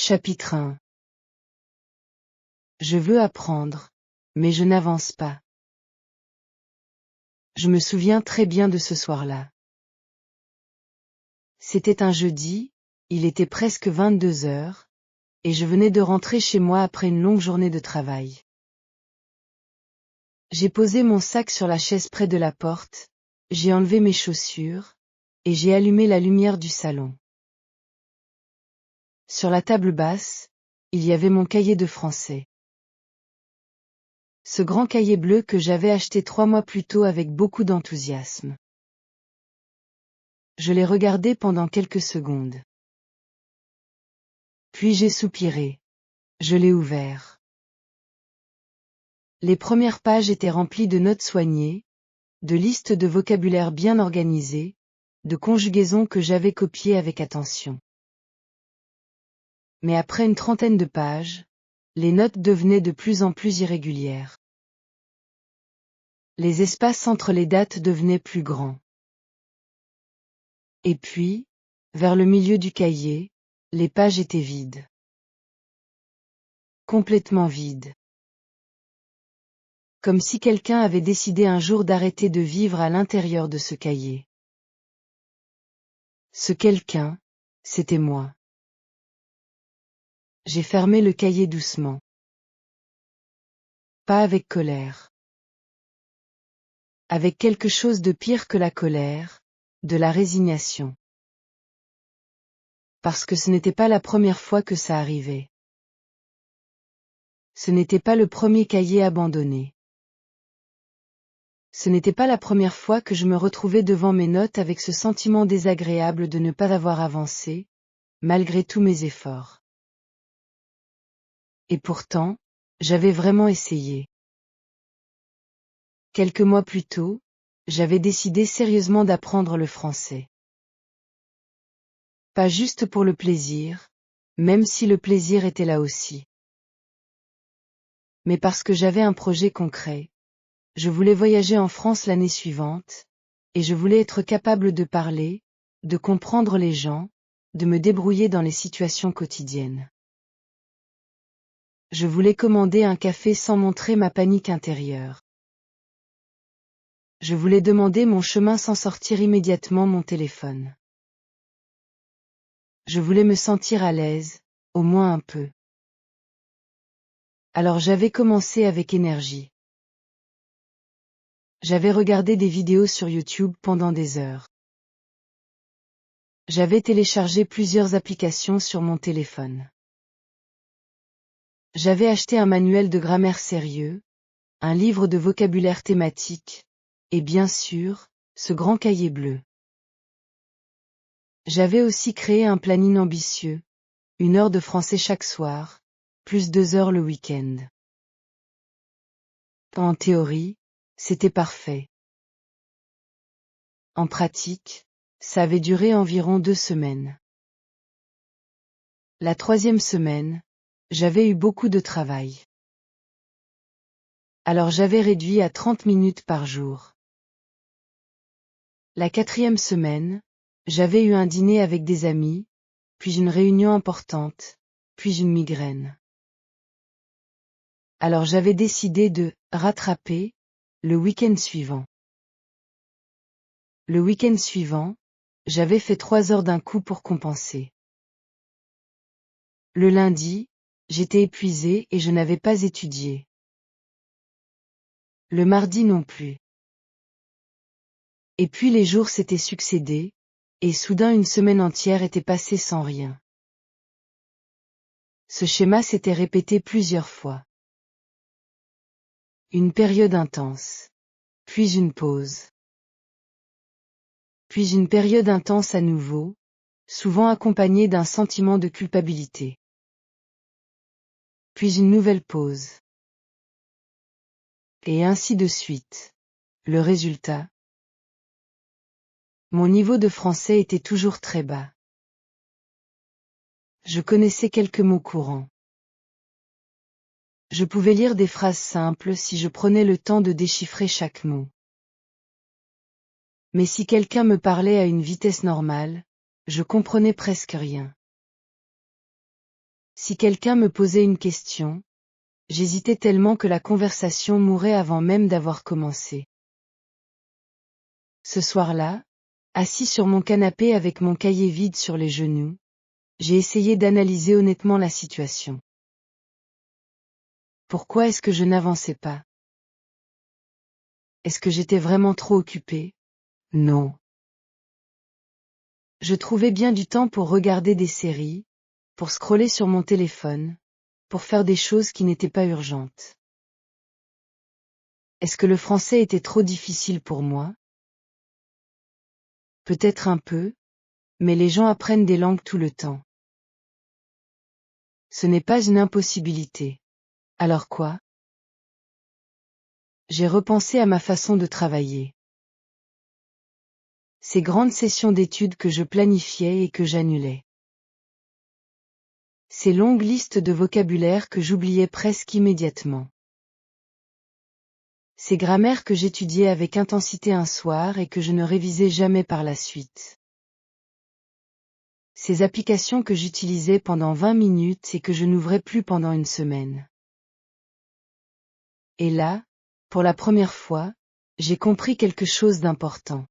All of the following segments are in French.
Chapitre 1. Je veux apprendre, mais je n'avance pas. Je me souviens très bien de ce soir-là. C'était un jeudi, il était presque 22 heures, et je venais de rentrer chez moi après une longue journée de travail. J'ai posé mon sac sur la chaise près de la porte, j'ai enlevé mes chaussures, et j'ai allumé la lumière du salon. Sur la table basse, il y avait mon cahier de français. Ce grand cahier bleu que j'avais acheté 3 mois plus tôt avec beaucoup d'enthousiasme. Je l'ai regardé pendant quelques secondes. Puis j'ai soupiré. Je l'ai ouvert. Les premières pages étaient remplies de notes soignées, de listes de vocabulaire bien organisées, de conjugaisons que j'avais copiées avec attention. Mais après une trentaine de pages, les notes devenaient de plus en plus irrégulières. Les espaces entre les dates devenaient plus grands. Et puis, vers le milieu du cahier, les pages étaient vides. Complètement vides. Comme si quelqu'un avait décidé un jour d'arrêter de vivre à l'intérieur de ce cahier. Ce quelqu'un, c'était moi. J'ai fermé le cahier doucement. Pas avec colère. Avec quelque chose de pire que la colère, de la résignation. Parce que ce n'était pas la première fois que ça arrivait. Ce n'était pas le premier cahier abandonné. Ce n'était pas la première fois que je me retrouvais devant mes notes avec ce sentiment désagréable de ne pas avoir avancé, malgré tous mes efforts. Et pourtant, j'avais vraiment essayé. Quelques mois plus tôt, j'avais décidé sérieusement d'apprendre le français. Pas juste pour le plaisir, même si le plaisir était là aussi. Mais parce que j'avais un projet concret. Je voulais voyager en France l'année suivante, et je voulais être capable de parler, de comprendre les gens, de me débrouiller dans les situations quotidiennes. Je voulais commander un café sans montrer ma panique intérieure. Je voulais demander mon chemin sans sortir immédiatement mon téléphone. Je voulais me sentir à l'aise, au moins un peu. Alors j'avais commencé avec énergie. J'avais regardé des vidéos sur YouTube pendant des heures. J'avais téléchargé plusieurs applications sur mon téléphone. J'avais acheté un manuel de grammaire sérieux, un livre de vocabulaire thématique, et bien sûr, ce grand cahier bleu. J'avais aussi créé un planning ambitieux, 1 heure de français chaque soir, plus 2 heures le week-end. En théorie, c'était parfait. En pratique, ça avait duré environ 2 semaines. La 3e semaine, j'avais eu beaucoup de travail. Alors j'avais réduit à 30 minutes par jour. La 4e semaine, j'avais eu un dîner avec des amis, puis une réunion importante, puis une migraine. Alors j'avais décidé de rattraper le week-end suivant. Le week-end suivant, j'avais fait 3 heures d'un coup pour compenser. Le lundi, j'étais épuisée et je n'avais pas étudié. Le mardi non plus. Et puis les jours s'étaient succédés, et soudain une semaine entière était passée sans rien. Ce schéma s'était répété plusieurs fois. Une période intense. Puis une pause. Puis une période intense à nouveau, souvent accompagnée d'un sentiment de culpabilité. Puis une nouvelle pause. Et ainsi de suite. Le résultat. Mon niveau de français était toujours très bas. Je connaissais quelques mots courants. Je pouvais lire des phrases simples si je prenais le temps de déchiffrer chaque mot. Mais si quelqu'un me parlait à une vitesse normale, je comprenais presque rien. Si quelqu'un me posait une question, j'hésitais tellement que la conversation mourait avant même d'avoir commencé. Ce soir-là, assis sur mon canapé avec mon cahier vide sur les genoux, j'ai essayé d'analyser honnêtement la situation. Pourquoi est-ce que je n'avançais pas? Est-ce que j'étais vraiment trop occupée? Non. Je trouvais bien du temps pour regarder des séries, pour scroller sur mon téléphone, pour faire des choses qui n'étaient pas urgentes. Est-ce que le français était trop difficile pour moi? Peut-être un peu, mais les gens apprennent des langues tout le temps. Ce n'est pas une impossibilité. Alors quoi? J'ai repensé à ma façon de travailler. Ces grandes sessions d'études que je planifiais et que j'annulais. Ces longues listes de vocabulaire que j'oubliais presque immédiatement. Ces grammaires que j'étudiais avec intensité un soir et que je ne révisais jamais par la suite. Ces applications que j'utilisais pendant 20 minutes et que je n'ouvrais plus pendant une semaine. Et là, pour la première fois, j'ai compris quelque chose d'important.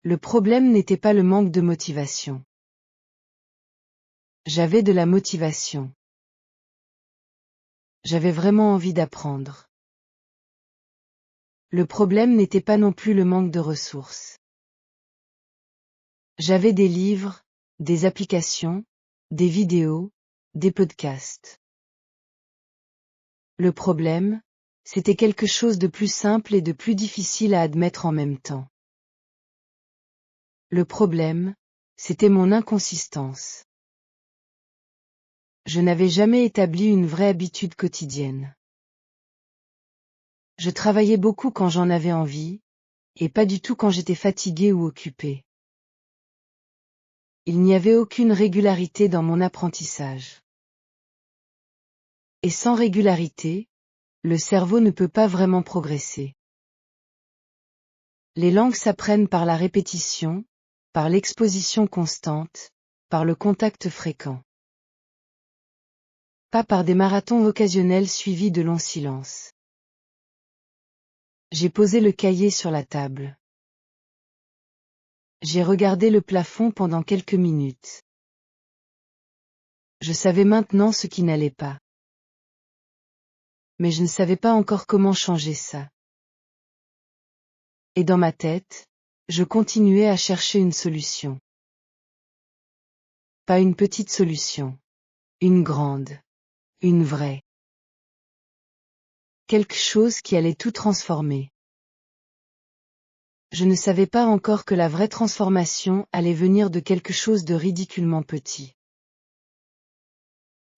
Le problème n'était pas le manque de motivation. J'avais de la motivation. J'avais vraiment envie d'apprendre. Le problème n'était pas non plus le manque de ressources. J'avais des livres, des applications, des vidéos, des podcasts. Le problème, c'était quelque chose de plus simple et de plus difficile à admettre en même temps. Le problème, c'était mon inconsistance. Je n'avais jamais établi une vraie habitude quotidienne. Je travaillais beaucoup quand j'en avais envie, et pas du tout quand j'étais fatiguée ou occupée. Il n'y avait aucune régularité dans mon apprentissage. Et sans régularité, le cerveau ne peut pas vraiment progresser. Les langues s'apprennent par la répétition, par l'exposition constante, par le contact fréquent. Pas par des marathons occasionnels suivis de longs silences. J'ai posé le cahier sur la table. J'ai regardé le plafond pendant quelques minutes. Je savais maintenant ce qui n'allait pas. Mais je ne savais pas encore comment changer ça. Et dans ma tête, je continuais à chercher une solution. Pas une petite solution. Une grande. Une vraie. Quelque chose qui allait tout transformer. Je ne savais pas encore que la vraie transformation allait venir de quelque chose de ridiculement petit.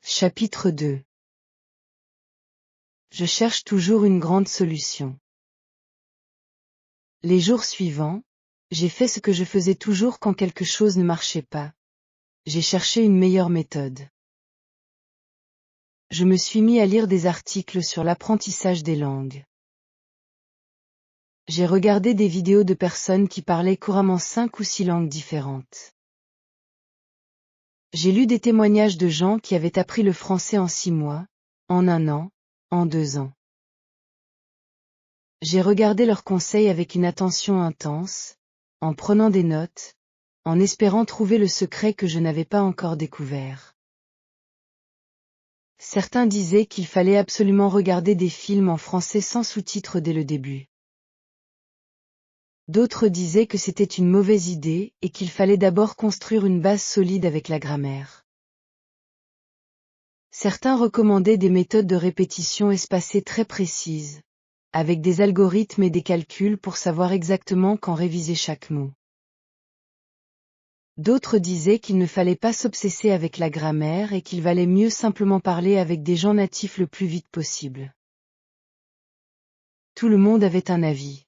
Chapitre 2. Je cherche toujours une grande solution. Les jours suivants, j'ai fait ce que je faisais toujours quand quelque chose ne marchait pas. J'ai cherché une meilleure méthode. Je me suis mis à lire des articles sur l'apprentissage des langues. J'ai regardé des vidéos de personnes qui parlaient couramment 5 ou 6 langues différentes. J'ai lu des témoignages de gens qui avaient appris le français en 6 mois, en 1 an, en 2 ans. J'ai regardé leurs conseils avec une attention intense, en prenant des notes, en espérant trouver le secret que je n'avais pas encore découvert. Certains disaient qu'il fallait absolument regarder des films en français sans sous-titres dès le début. D'autres disaient que c'était une mauvaise idée et qu'il fallait d'abord construire une base solide avec la grammaire. Certains recommandaient des méthodes de répétition espacées très précises, avec des algorithmes et des calculs pour savoir exactement quand réviser chaque mot. D'autres disaient qu'il ne fallait pas s'obsesser avec la grammaire et qu'il valait mieux simplement parler avec des gens natifs le plus vite possible. Tout le monde avait un avis.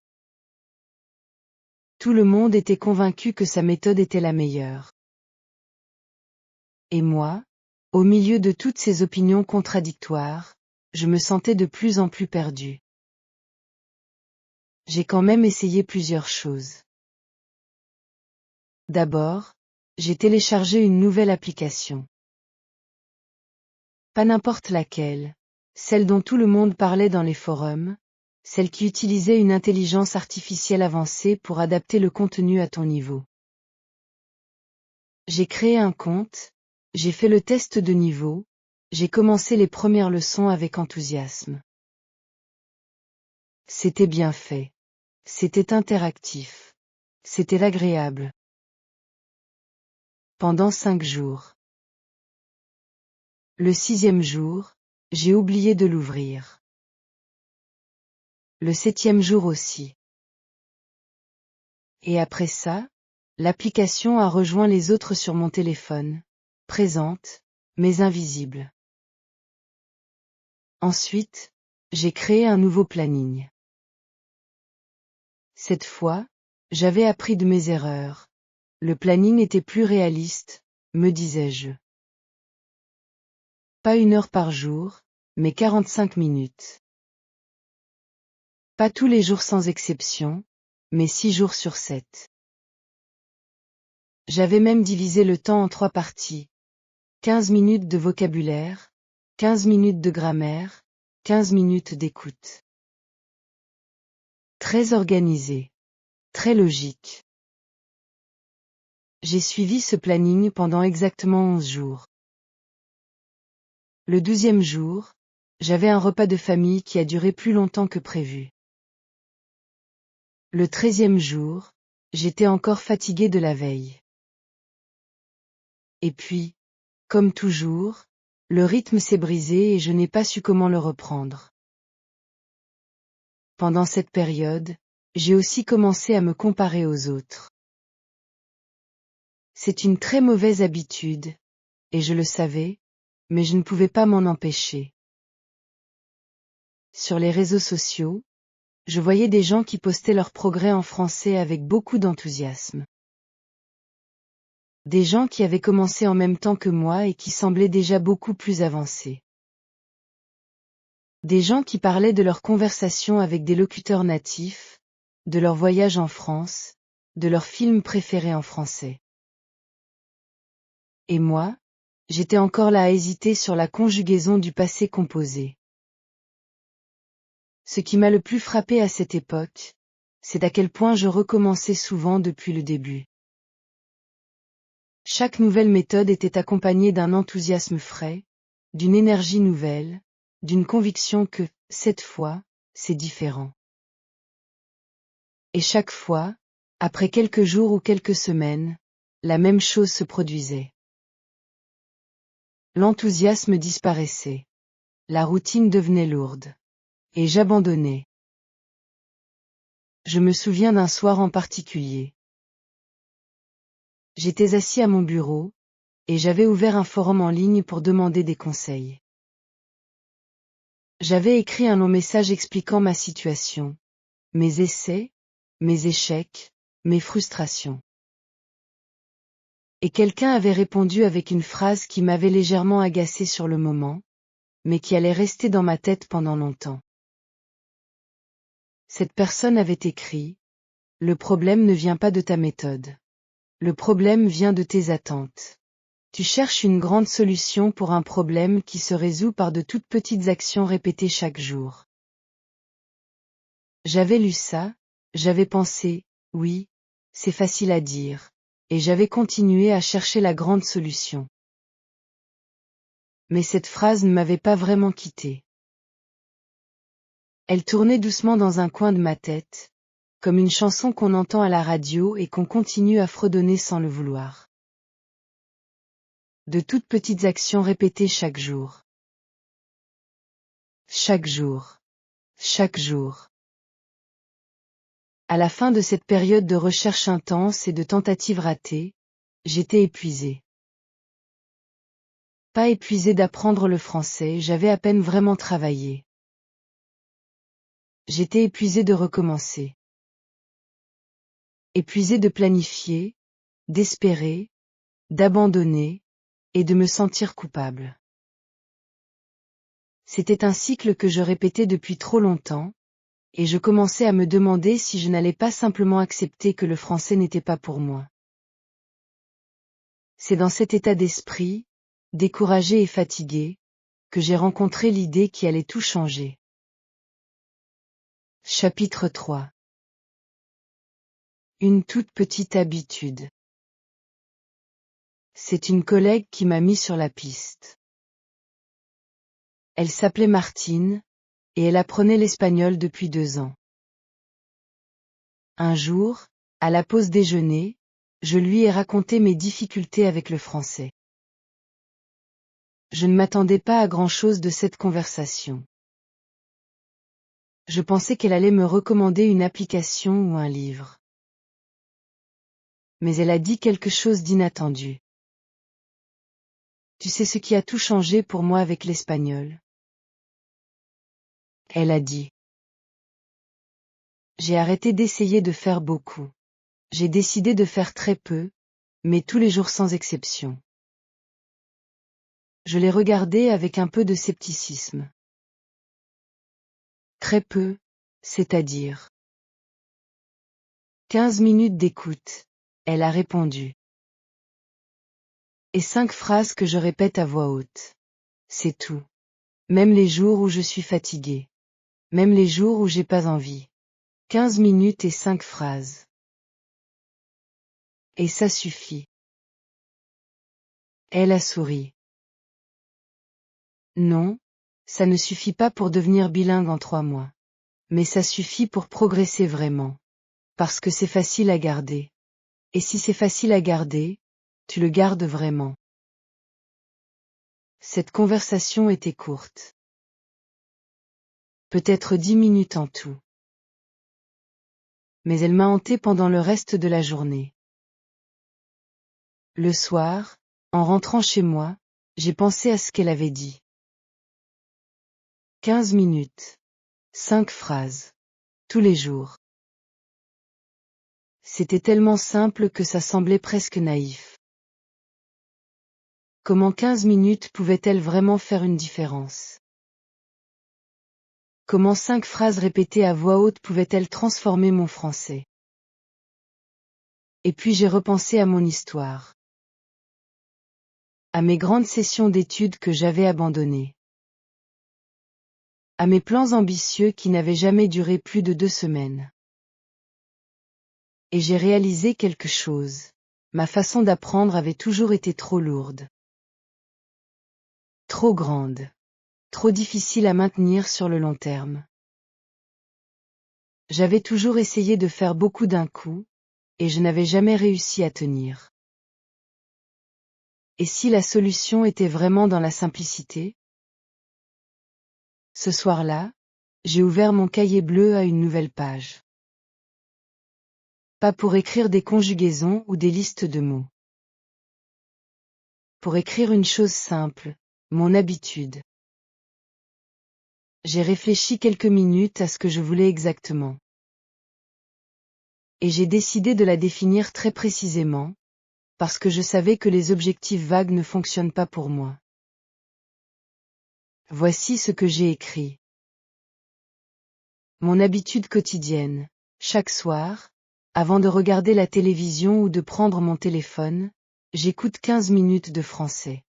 Tout le monde était convaincu que sa méthode était la meilleure. Et moi, au milieu de toutes ces opinions contradictoires, je me sentais de plus en plus perdu. J'ai quand même essayé plusieurs choses. D'abord, j'ai téléchargé une nouvelle application. Pas n'importe laquelle. Celle dont tout le monde parlait dans les forums, celle qui utilisait une intelligence artificielle avancée pour adapter le contenu à ton niveau. J'ai créé un compte, j'ai fait le test de niveau, j'ai commencé les premières leçons avec enthousiasme. C'était bien fait. C'était interactif. C'était agréable. Pendant 5 jours. Le 6e jour, j'ai oublié de l'ouvrir. Le 7e jour aussi. Et après ça, l'application a rejoint les autres sur mon téléphone, présente, mais invisible. Ensuite, j'ai créé un nouveau planning. Cette fois, j'avais appris de mes erreurs. Le planning était plus réaliste, me disais-je. Pas 1 heure par jour, mais 45 minutes. Pas tous les jours sans exception, mais 6 jours sur 7. J'avais même divisé le temps en 3 parties. 15 minutes de vocabulaire, 15 minutes de grammaire, 15 minutes d'écoute. Très organisé. Très logique. J'ai suivi ce planning pendant exactement 11 jours. Le 12e jour, j'avais un repas de famille qui a duré plus longtemps que prévu. Le 13e jour, j'étais encore fatiguée de la veille. Et puis, comme toujours, le rythme s'est brisé et je n'ai pas su comment le reprendre. Pendant cette période, j'ai aussi commencé à me comparer aux autres. C'est une très mauvaise habitude, et je le savais, mais je ne pouvais pas m'en empêcher. Sur les réseaux sociaux, je voyais des gens qui postaient leurs progrès en français avec beaucoup d'enthousiasme. Des gens qui avaient commencé en même temps que moi et qui semblaient déjà beaucoup plus avancés. Des gens qui parlaient de leurs conversations avec des locuteurs natifs, de leur voyage en France, de leurs films préférés en français. Et moi, j'étais encore là à hésiter sur la conjugaison du passé composé. Ce qui m'a le plus frappé à cette époque, c'est à quel point je recommençais souvent depuis le début. Chaque nouvelle méthode était accompagnée d'un enthousiasme frais, d'une énergie nouvelle, d'une conviction que, cette fois, c'est différent. Et chaque fois, après quelques jours ou quelques semaines, la même chose se produisait. L'enthousiasme disparaissait. La routine devenait lourde. Et j'abandonnais. Je me souviens d'un soir en particulier. J'étais assis à mon bureau, et j'avais ouvert un forum en ligne pour demander des conseils. J'avais écrit un long message expliquant ma situation, mes essais, mes échecs, mes frustrations. Et quelqu'un avait répondu avec une phrase qui m'avait légèrement agacée sur le moment, mais qui allait rester dans ma tête pendant longtemps. Cette personne avait écrit : « Le problème ne vient pas de ta méthode. Le problème vient de tes attentes. Tu cherches une grande solution pour un problème qui se résout par de toutes petites actions répétées chaque jour. » J'avais lu ça, j'avais pensé, oui, c'est facile à dire, et j'avais continué à chercher la grande solution. Mais cette phrase ne m'avait pas vraiment quitté. Elle tournait doucement dans un coin de ma tête, comme une chanson qu'on entend à la radio et qu'on continue à fredonner sans le vouloir. De toutes petites actions répétées chaque jour. Chaque jour. Chaque jour. À la fin de cette période de recherche intense et de tentatives ratées, j'étais épuisée. Pas épuisée d'apprendre le français, j'avais à peine vraiment travaillé. J'étais épuisée de recommencer. Épuisée de planifier, d'espérer, d'abandonner, et de me sentir coupable. C'était un cycle que je répétais depuis trop longtemps, et je commençais à me demander si je n'allais pas simplement accepter que le français n'était pas pour moi. C'est dans cet état d'esprit, découragé et fatigué, que j'ai rencontré l'idée qui allait tout changer. Chapitre 3. Une toute petite habitude. C'est une collègue qui m'a mis sur la piste. Elle s'appelait Martine, et elle apprenait l'espagnol depuis 2 ans. Un jour, à la pause déjeuner, je lui ai raconté mes difficultés avec le français. Je ne m'attendais pas à grand-chose de cette conversation. Je pensais qu'elle allait me recommander une application ou un livre. Mais elle a dit quelque chose d'inattendu. Tu sais ce qui a tout changé pour moi avec l'espagnol? Elle a dit. J'ai arrêté d'essayer de faire beaucoup. J'ai décidé de faire très peu, mais tous les jours sans exception. Je l'ai regardée avec un peu de scepticisme. Très peu, c'est-à-dire 15 minutes d'écoute, elle a répondu. Et 5 phrases que je répète à voix haute. C'est tout. Même les jours où je suis fatiguée. Même les jours où j'ai pas envie. 15 minutes et 5 phrases. Et ça suffit. Elle a souri. Non, ça ne suffit pas pour devenir bilingue en 3 mois. Mais ça suffit pour progresser vraiment. Parce que c'est facile à garder. Et si c'est facile à garder, tu le gardes vraiment. Cette conversation était courte. Peut-être 10 minutes en tout. Mais elle m'a hanté pendant le reste de la journée. Le soir, en rentrant chez moi, j'ai pensé à ce qu'elle avait dit. 15 minutes. 5 phrases. Tous les jours. C'était tellement simple que ça semblait presque naïf. Comment 15 minutes pouvaient-elles vraiment faire une différence? Comment 5 phrases répétées à voix haute pouvaient-elles transformer mon français? Et puis j'ai repensé à mon histoire. À mes grandes sessions d'études que j'avais abandonnées. À mes plans ambitieux qui n'avaient jamais duré plus de 2 semaines. Et j'ai réalisé quelque chose. Ma façon d'apprendre avait toujours été trop lourde. Trop grande. Trop difficile à maintenir sur le long terme. J'avais toujours essayé de faire beaucoup d'un coup, et je n'avais jamais réussi à tenir. Et si la solution était vraiment dans la simplicité? Ce soir-là, j'ai ouvert mon cahier bleu à une nouvelle page. Pas pour écrire des conjugaisons ou des listes de mots. Pour écrire une chose simple, mon habitude. J'ai réfléchi quelques minutes à ce que je voulais exactement. Et j'ai décidé de la définir très précisément, parce que je savais que les objectifs vagues ne fonctionnent pas pour moi. Voici ce que j'ai écrit. Mon habitude quotidienne, chaque soir, avant de regarder la télévision ou de prendre mon téléphone, j'écoute 15 minutes de français.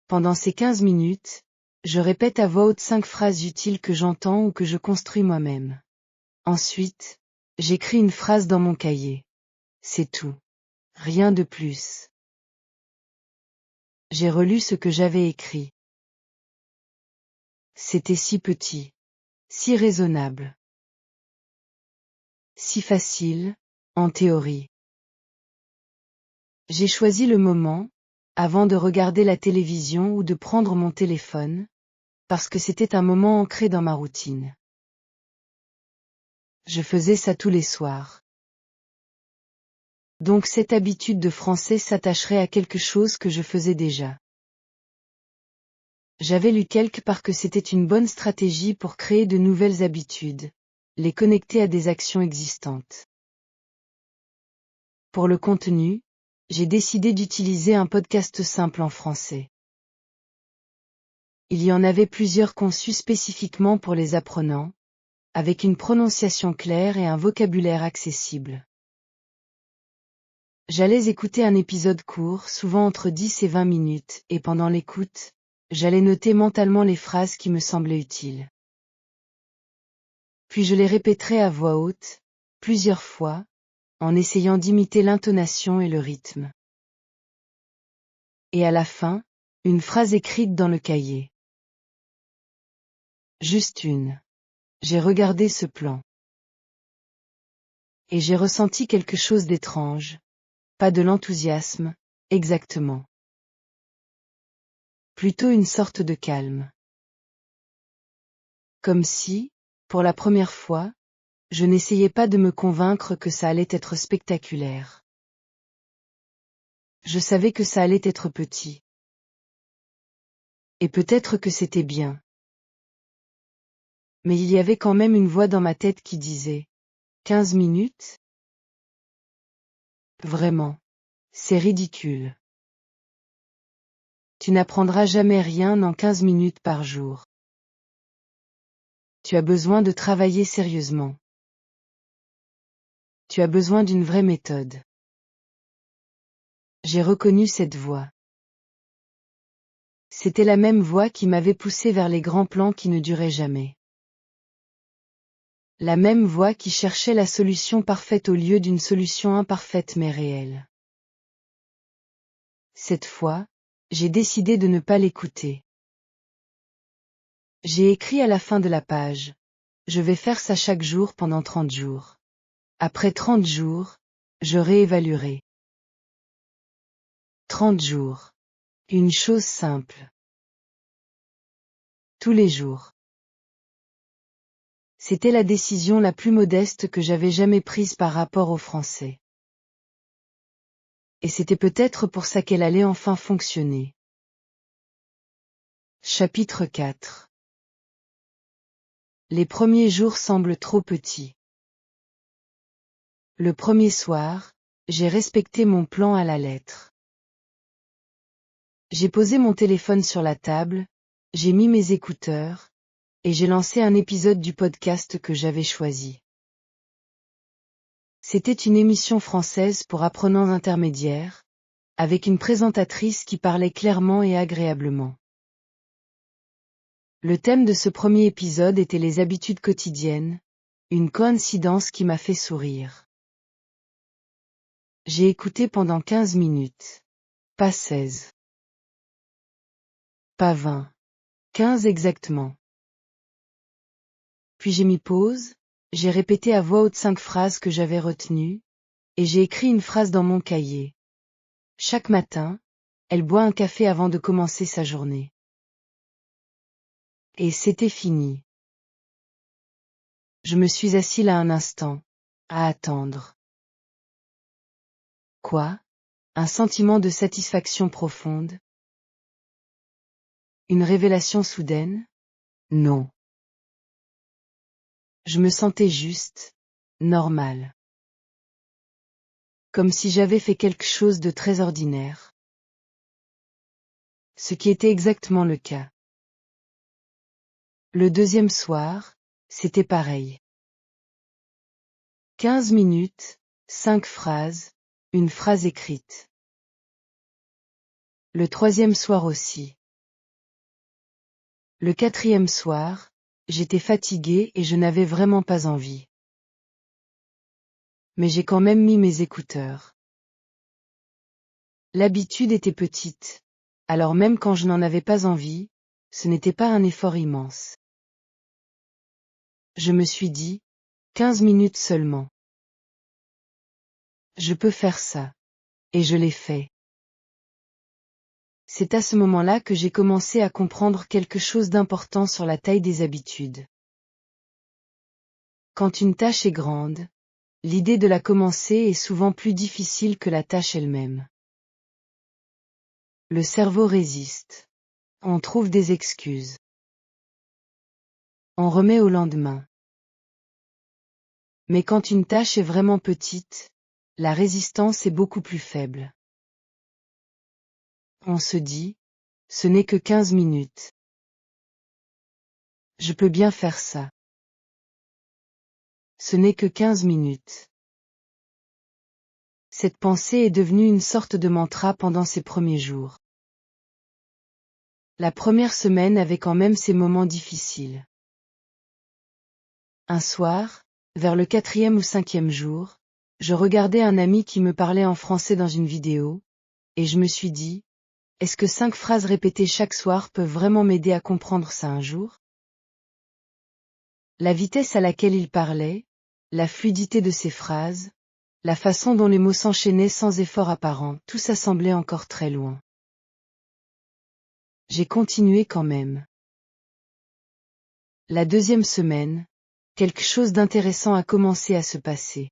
Pendant ces 15 minutes, je répète à voix haute 5 phrases utiles que j'entends ou que je construis moi-même. Ensuite, j'écris une phrase dans mon cahier. C'est tout. Rien de plus. J'ai relu ce que j'avais écrit. C'était si petit, si raisonnable. Si facile, en théorie. J'ai choisi le moment, avant de regarder la télévision ou de prendre mon téléphone, parce que c'était un moment ancré dans ma routine. Je faisais ça tous les soirs. Donc cette habitude de français s'attacherait à quelque chose que je faisais déjà. J'avais lu quelque part que c'était une bonne stratégie pour créer de nouvelles habitudes, les connecter à des actions existantes. Pour le contenu, j'ai décidé d'utiliser un podcast simple en français. Il y en avait plusieurs conçus spécifiquement pour les apprenants, avec une prononciation claire et un vocabulaire accessible. J'allais écouter un épisode court, souvent entre 10 et 20 minutes, et pendant l'écoute, j'allais noter mentalement les phrases qui me semblaient utiles. Puis je les répéterais à voix haute, plusieurs fois, en essayant d'imiter l'intonation et le rythme. Et à la fin, une phrase écrite dans le cahier. Juste une. J'ai regardé ce plan. Et j'ai ressenti quelque chose d'étrange. Pas de l'enthousiasme, exactement. Plutôt une sorte de calme. Comme si, pour la première fois, je n'essayais pas de me convaincre que ça allait être spectaculaire. Je savais que ça allait être petit. Et peut-être que c'était bien. Mais il y avait quand même une voix dans ma tête qui disait « 15 minutes ? Vraiment. C'est ridicule. Tu n'apprendras jamais rien en 15 minutes par jour. Tu as besoin de travailler sérieusement. Tu as besoin d'une vraie méthode. » J'ai reconnu cette voix. C'était la même voix qui m'avait poussé vers les grands plans qui ne duraient jamais. La même voix qui cherchait la solution parfaite au lieu d'une solution imparfaite mais réelle. Cette fois, j'ai décidé de ne pas l'écouter. J'ai écrit à la fin de la page. Je vais faire ça chaque jour pendant 30 jours. Après 30 jours, je réévaluerai. 30 jours. Une chose simple. Tous les jours. C'était la décision la plus modeste que j'avais jamais prise par rapport aux Français. Et c'était peut-être pour ça qu'elle allait enfin fonctionner. Chapitre 4. Les premiers jours semblent trop petits. Le premier soir, j'ai respecté mon plan à la lettre. J'ai posé mon téléphone sur la table, j'ai mis mes écouteurs, et j'ai lancé un épisode du podcast que j'avais choisi. C'était une émission française pour apprenants intermédiaires, avec une présentatrice qui parlait clairement et agréablement. Le thème de ce premier épisode était les habitudes quotidiennes, une coïncidence qui m'a fait sourire. J'ai écouté pendant 15 minutes. Pas 16. Pas 20. 15 exactement. Puis j'ai mis pause, j'ai répété à voix haute 5 phrases que j'avais retenues, et j'ai écrit une phrase dans mon cahier. Chaque matin, elle boit un café avant de commencer sa journée. Et c'était fini. Je me suis assis là un instant, à attendre. Quoi? Un sentiment de satisfaction profonde? Une révélation soudaine? Non. Je me sentais juste, normal. Comme si j'avais fait quelque chose de très ordinaire. Ce qui était exactement le cas. Le deuxième soir, c'était pareil. 15 minutes, 5 phrases, une phrase écrite. Le troisième soir aussi. Le quatrième soir, j'étais fatiguée et je n'avais vraiment pas envie. Mais j'ai quand même mis mes écouteurs. L'habitude était petite, alors même quand je n'en avais pas envie, ce n'était pas un effort immense. Je me suis dit, 15 minutes seulement. Je peux faire ça. Et je l'ai fait. C'est à ce moment-là que j'ai commencé à comprendre quelque chose d'important sur la taille des habitudes. Quand une tâche est grande, l'idée de la commencer est souvent plus difficile que la tâche elle-même. Le cerveau résiste. On trouve des excuses. On remet au lendemain. Mais quand une tâche est vraiment petite, la résistance est beaucoup plus faible. On se dit, ce n'est que 15 minutes. Je peux bien faire ça. Ce n'est que 15 minutes. Cette pensée est devenue une sorte de mantra pendant ces premiers jours. La première semaine avait quand même ses moments difficiles. Un soir, vers le 4e ou 5e jour, je regardais un ami qui me parlait en français dans une vidéo, et je me suis dit, est-ce que 5 phrases répétées chaque soir peuvent vraiment m'aider à comprendre ça un jour? La vitesse à laquelle il parlait, la fluidité de ses phrases, la façon dont les mots s'enchaînaient sans effort apparent, tout ça semblait encore très loin. J'ai continué quand même. La 2e semaine, quelque chose d'intéressant a commencé à se passer.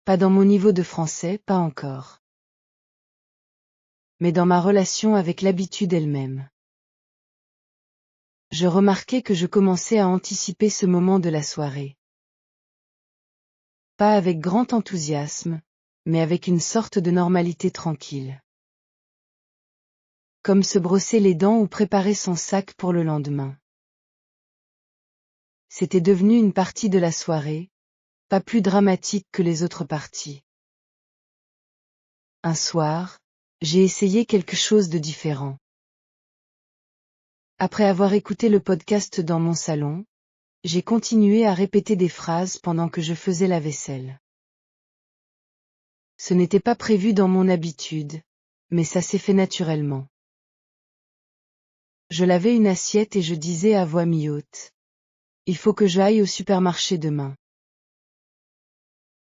Pas dans mon niveau de français, pas encore. Mais dans ma relation avec l'habitude elle-même. Je remarquais que je commençais à anticiper ce moment de la soirée. Pas avec grand enthousiasme, mais avec une sorte de normalité tranquille. Comme se brosser les dents ou préparer son sac pour le lendemain. C'était devenu une partie de la soirée, pas plus dramatique que les autres parties. Un soir, j'ai essayé quelque chose de différent. Après avoir écouté le podcast dans mon salon, j'ai continué à répéter des phrases pendant que je faisais la vaisselle. Ce n'était pas prévu dans mon habitude, mais ça s'est fait naturellement. Je lavais une assiette et je disais à voix mi-haute. Il faut que j'aille au supermarché demain.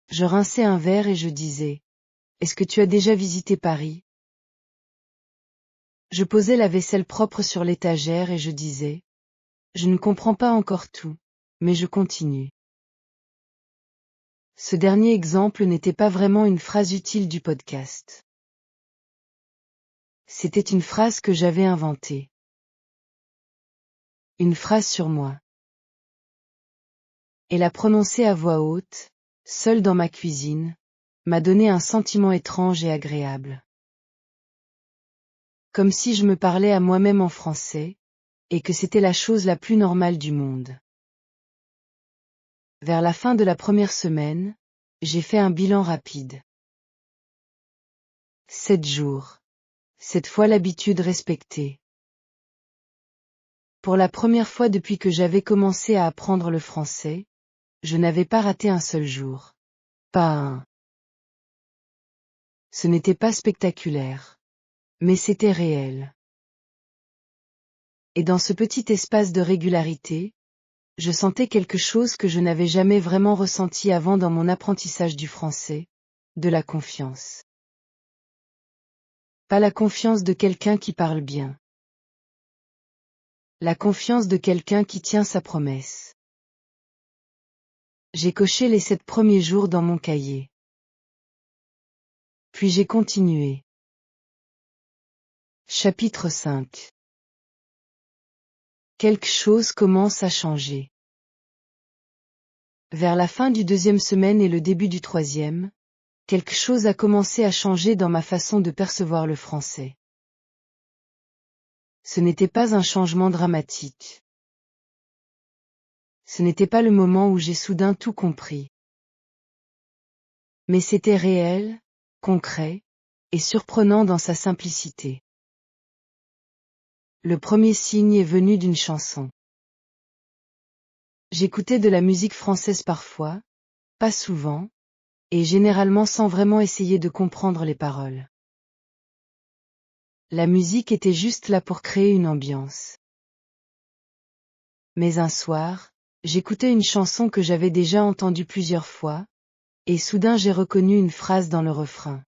Je rinçais un verre et je disais. Est-ce que tu as déjà visité Paris? Je posais la vaisselle propre sur l'étagère et je disais. Je ne comprends pas encore tout, mais je continue. Ce dernier exemple n'était pas vraiment une phrase utile du podcast. C'était une phrase que j'avais inventée. Une phrase sur moi. Et la prononcer à voix haute, seule dans ma cuisine, m'a donné un sentiment étrange et agréable. Comme si je me parlais à moi-même en français, et que c'était la chose la plus normale du monde. Vers la fin de la première semaine, j'ai fait un bilan rapide. 7 jours. Cette fois l'habitude respectée. Pour la première fois depuis que j'avais commencé à apprendre le français, je n'avais pas raté un seul jour. Pas un. Ce n'était pas spectaculaire. Mais c'était réel. Et dans ce petit espace de régularité, je sentais quelque chose que je n'avais jamais vraiment ressenti avant dans mon apprentissage du français, de la confiance. Pas la confiance de quelqu'un qui parle bien. La confiance de quelqu'un qui tient sa promesse. J'ai coché les 7 premiers jours dans mon cahier. Puis j'ai continué. Chapitre 5. Quelque chose commence à changer. Vers la fin du 2e semaine et le début du 3e, quelque chose a commencé à changer dans ma façon de percevoir le français. Ce n'était pas un changement dramatique. Ce n'était pas le moment où j'ai soudain tout compris. Mais c'était réel, concret, et surprenant dans sa simplicité. Le premier signe est venu d'une chanson. J'écoutais de la musique française parfois, pas souvent, et généralement sans vraiment essayer de comprendre les paroles. La musique était juste là pour créer une ambiance. Mais un soir, j'écoutais une chanson que j'avais déjà entendue plusieurs fois, et soudain j'ai reconnu une phrase dans le refrain.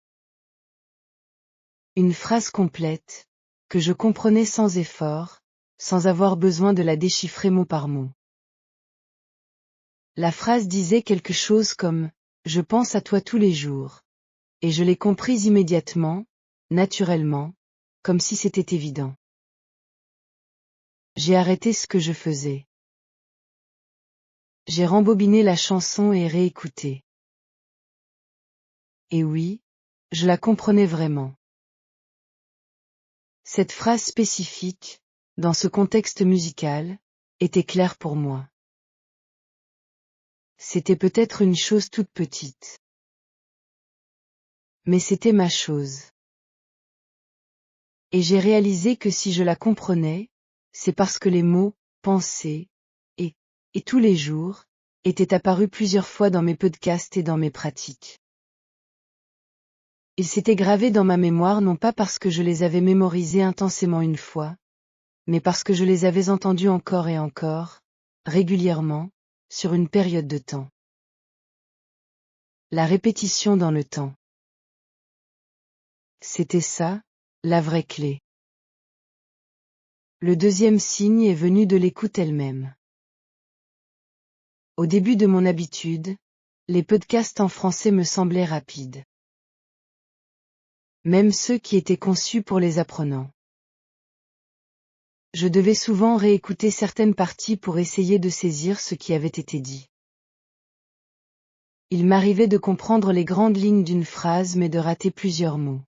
Une phrase complète, que je comprenais sans effort, sans avoir besoin de la déchiffrer mot par mot. La phrase disait quelque chose comme « Je pense à toi tous les jours », et je l'ai comprise immédiatement, naturellement, comme si c'était évident. J'ai arrêté ce que je faisais. J'ai rembobiné la chanson et réécouté. Et oui, je la comprenais vraiment. Cette phrase spécifique, dans ce contexte musical, était claire pour moi. C'était peut-être une chose toute petite. Mais c'était ma chose. Et j'ai réalisé que si je la comprenais, c'est parce que les mots « penser » et « tous les jours » étaient apparus plusieurs fois dans mes podcasts et dans mes pratiques. Ils s'étaient gravés dans ma mémoire non pas parce que je les avais mémorisés intensément une fois, mais parce que je les avais entendus encore et encore, régulièrement, sur une période de temps. La répétition dans le temps. C'était ça, la vraie clé. Le deuxième signe est venu de l'écoute elle-même. Au début de mon habitude, les podcasts en français me semblaient rapides. Même ceux qui étaient conçus pour les apprenants. Je devais souvent réécouter certaines parties pour essayer de saisir ce qui avait été dit. Il m'arrivait de comprendre les grandes lignes d'une phrase mais de rater plusieurs mots.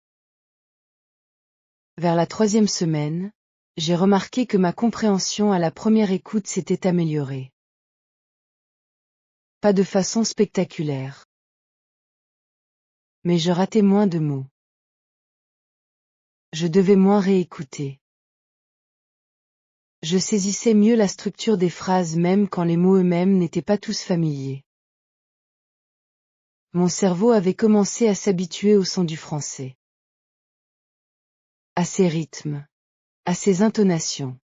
Vers la 3e semaine, j'ai remarqué que ma compréhension à la première écoute s'était améliorée. Pas de façon spectaculaire. Mais je ratais moins de mots. Je devais moins réécouter. Je saisissais mieux la structure des phrases même quand les mots eux-mêmes n'étaient pas tous familiers. Mon cerveau avait commencé à s'habituer au son du français. À ses rythmes. À ses intonations.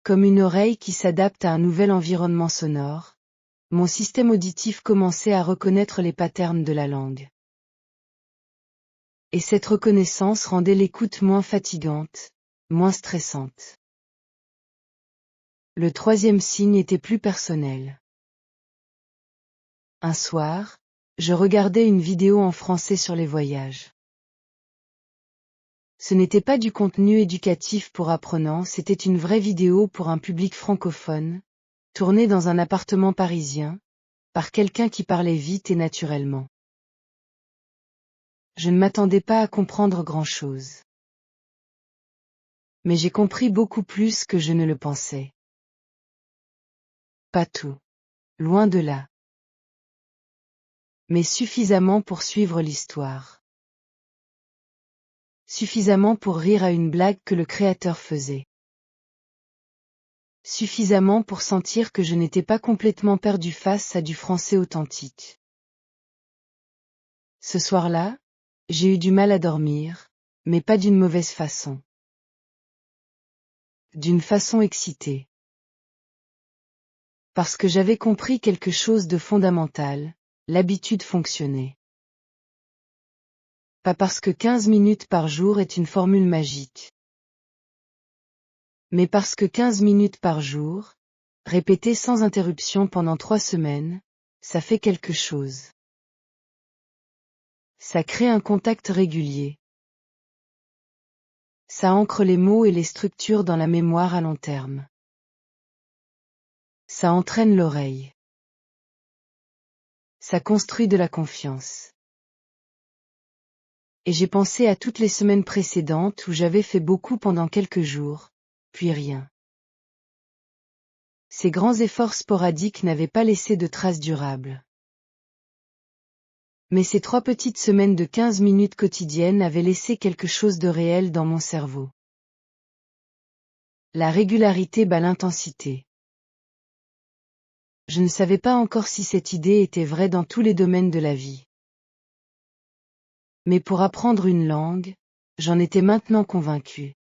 Comme une oreille qui s'adapte à un nouvel environnement sonore, mon système auditif commençait à reconnaître les patterns de la langue. Et cette reconnaissance rendait l'écoute moins fatigante, moins stressante. Le 3e signe était plus personnel. Un soir, je regardais une vidéo en français sur les voyages. Ce n'était pas du contenu éducatif pour apprenants, c'était une vraie vidéo pour un public francophone, tournée dans un appartement parisien, par quelqu'un qui parlait vite et naturellement. Je ne m'attendais pas à comprendre grand-chose. Mais j'ai compris beaucoup plus que je ne le pensais. Pas tout. Loin de là. Mais suffisamment pour suivre l'histoire. Suffisamment pour rire à une blague que le créateur faisait. Suffisamment pour sentir que je n'étais pas complètement perdu face à du français authentique. Ce soir-là, j'ai eu du mal à dormir, mais pas d'une mauvaise façon. D'une façon excitée. Parce que j'avais compris quelque chose de fondamental, l'habitude fonctionnait. Pas parce que 15 minutes par jour est une formule magique. Mais parce que 15 minutes par jour, répétées sans interruption pendant 3 semaines, ça fait quelque chose. Ça crée un contact régulier. Ça ancre les mots et les structures dans la mémoire à long terme. Ça entraîne l'oreille. Ça construit de la confiance. Et j'ai pensé à toutes les semaines précédentes où j'avais fait beaucoup pendant quelques jours, puis rien. Ces grands efforts sporadiques n'avaient pas laissé de traces durables. Mais ces 3 petites semaines de 15 minutes quotidiennes avaient laissé quelque chose de réel dans mon cerveau. La régularité bat l'intensité. Je ne savais pas encore si cette idée était vraie dans tous les domaines de la vie. Mais pour apprendre une langue, j'en étais maintenant convaincu.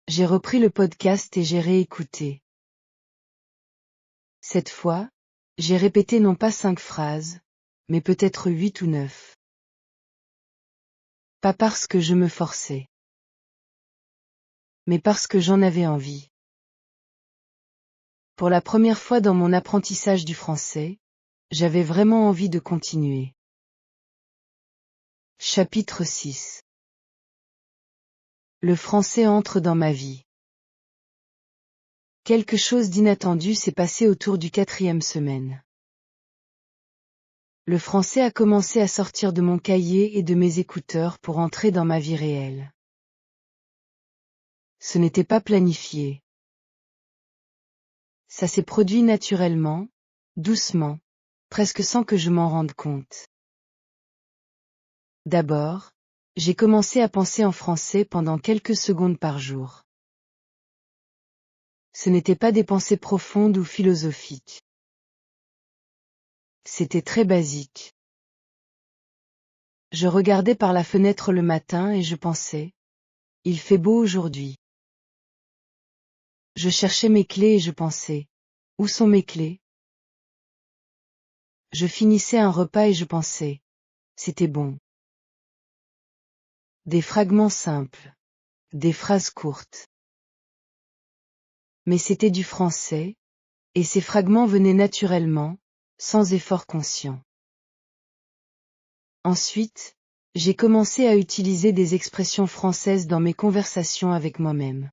J'ai repris le podcast et j'ai réécouté. Cette fois, j'ai répété non pas 5 phrases, mais peut-être 8 ou 9. Pas parce que je me forçais. Mais parce que j'en avais envie. Pour la première fois dans mon apprentissage du français, j'avais vraiment envie de continuer. Chapitre 6. Le français entre dans ma vie. Quelque chose d'inattendu s'est passé autour du 4e semaine. Le français a commencé à sortir de mon cahier et de mes écouteurs pour entrer dans ma vie réelle. Ce n'était pas planifié. Ça s'est produit naturellement, doucement, presque sans que je m'en rende compte. D'abord, j'ai commencé à penser en français pendant quelques secondes par jour. Ce n'étaient pas des pensées profondes ou philosophiques. C'était très basique. Je regardais par la fenêtre le matin et je pensais, il fait beau aujourd'hui. Je cherchais mes clés et je pensais, où sont mes clés? Je finissais un repas et je pensais, c'était bon. Des fragments simples. Des phrases courtes. Mais c'était du français, et ces fragments venaient naturellement, sans effort conscient. Ensuite, j'ai commencé à utiliser des expressions françaises dans mes conversations avec moi-même.